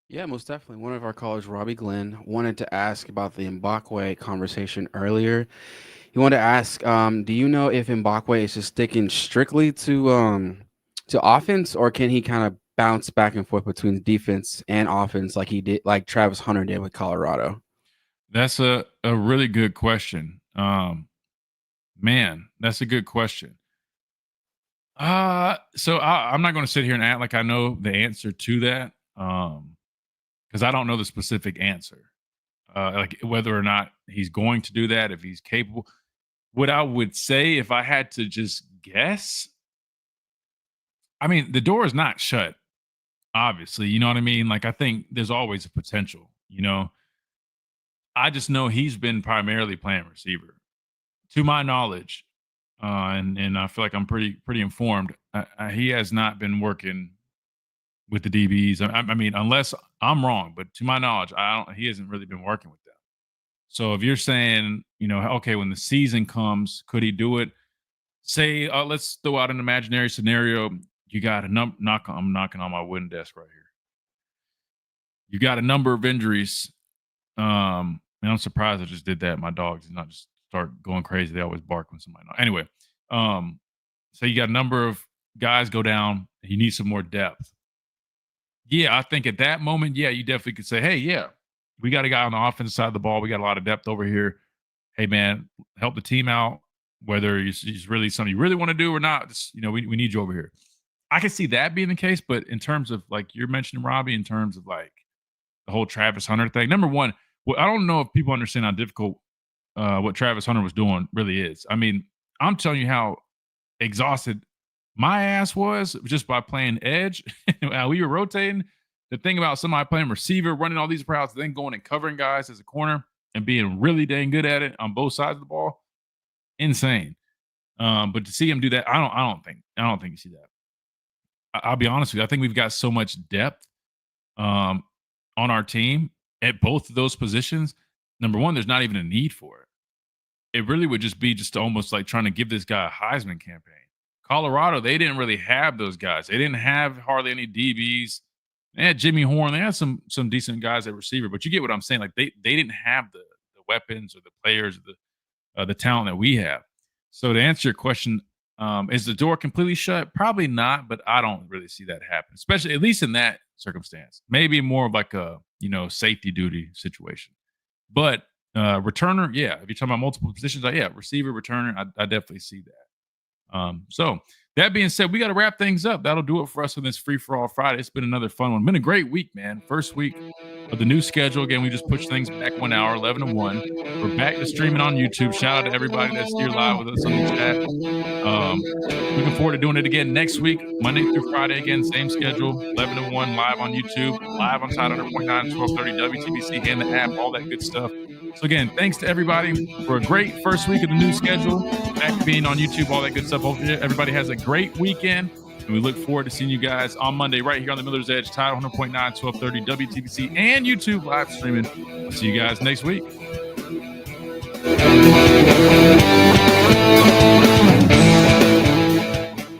S3: Yeah, most definitely. One of our callers, Robbie Glenn, wanted to ask about the Mbakwe conversation earlier. He wanted to ask, do you know if Mbakwe is just sticking strictly to offense, or can he kind of bounce back and forth between defense and offense like Travis Hunter did with Colorado?
S2: That's a really good question. Man, that's a good question. So I'm not going to sit here and act like I know the answer to that, because I don't know the specific answer, like whether or not he's going to do that, if he's capable. What I would say, if I had to just guess, I mean, the door is not shut, obviously. You know what I mean? Like, I think there's always a potential, I just know he's been primarily playing receiver, to my knowledge, and I feel like I'm pretty informed. He has not been working with the DBs. I mean, unless I'm wrong, but to my knowledge, he hasn't really been working with them. So if you're saying, okay, when the season comes, could he do it? Say, let's throw out an imaginary scenario. You got I'm knocking on my wooden desk right here. You got a number of injuries. And I'm surprised I just did that. My dogs did not just start going crazy. They always bark when somebody. Anyway, so you got a number of guys go down. You need some more depth. Yeah, I think at that moment, yeah, you definitely could say, hey, yeah, we got a guy on the offensive side of the ball. We got a lot of depth over here. Hey, man, help the team out, whether it's really something you really want to do or not. Just, we need you over here. I can see that being the case, but in terms of, like you're mentioning, Robbie, in terms of, like, the whole Travis Hunter thing, number one, I don't know if people understand how difficult what Travis Hunter was doing really is. I mean, I'm telling you how exhausted my ass was just by playing edge. While we were rotating, the thing about somebody playing receiver, running all these routes, then going and covering guys as a corner and being really dang good at it on both sides of the ball, insane. But to see him do that, I don't think you see that. I'll be honest with you. I think we've got so much depth on our team at both of those positions. Number one, there's not even a need for it. It really would just be almost like trying to give this guy a Heisman campaign. Colorado, they didn't really have those guys. They didn't have hardly any DBs. They had Jimmy Horn. They had some decent guys at receiver, but you get what I'm saying. Like they didn't have the weapons or the players or the talent that we have. So to answer your question, is the door completely shut? Probably not, but I don't really see that happen, especially at least in that circumstance. Maybe more of like a safety duty situation. But returner, yeah. If you're talking about multiple positions, receiver, returner, I definitely see that. So that being said, we got to wrap things up. That'll do it for us on this Free for All Friday. It's been another fun one. Been a great week, man. First week of the new schedule. Again, we just pushed things back 1 hour, 11 to 1. We're back to streaming on YouTube. Shout out to everybody that's here live with us on the chat. Looking forward to doing it again next week, Monday through Friday. Again, same schedule, 11 to 1, live on YouTube, live on Tide 100.9, 1230 WTBC, and the app, all that good stuff. So again, thanks to everybody for a great first week of the new schedule. Back to being on YouTube, all that good stuff. Hope everybody has a great weekend. And we look forward to seeing you guys on Monday right here on the Miller's Edge, Tide 100.9, 1230 WTBC, and YouTube live streaming. We'll see you guys next week.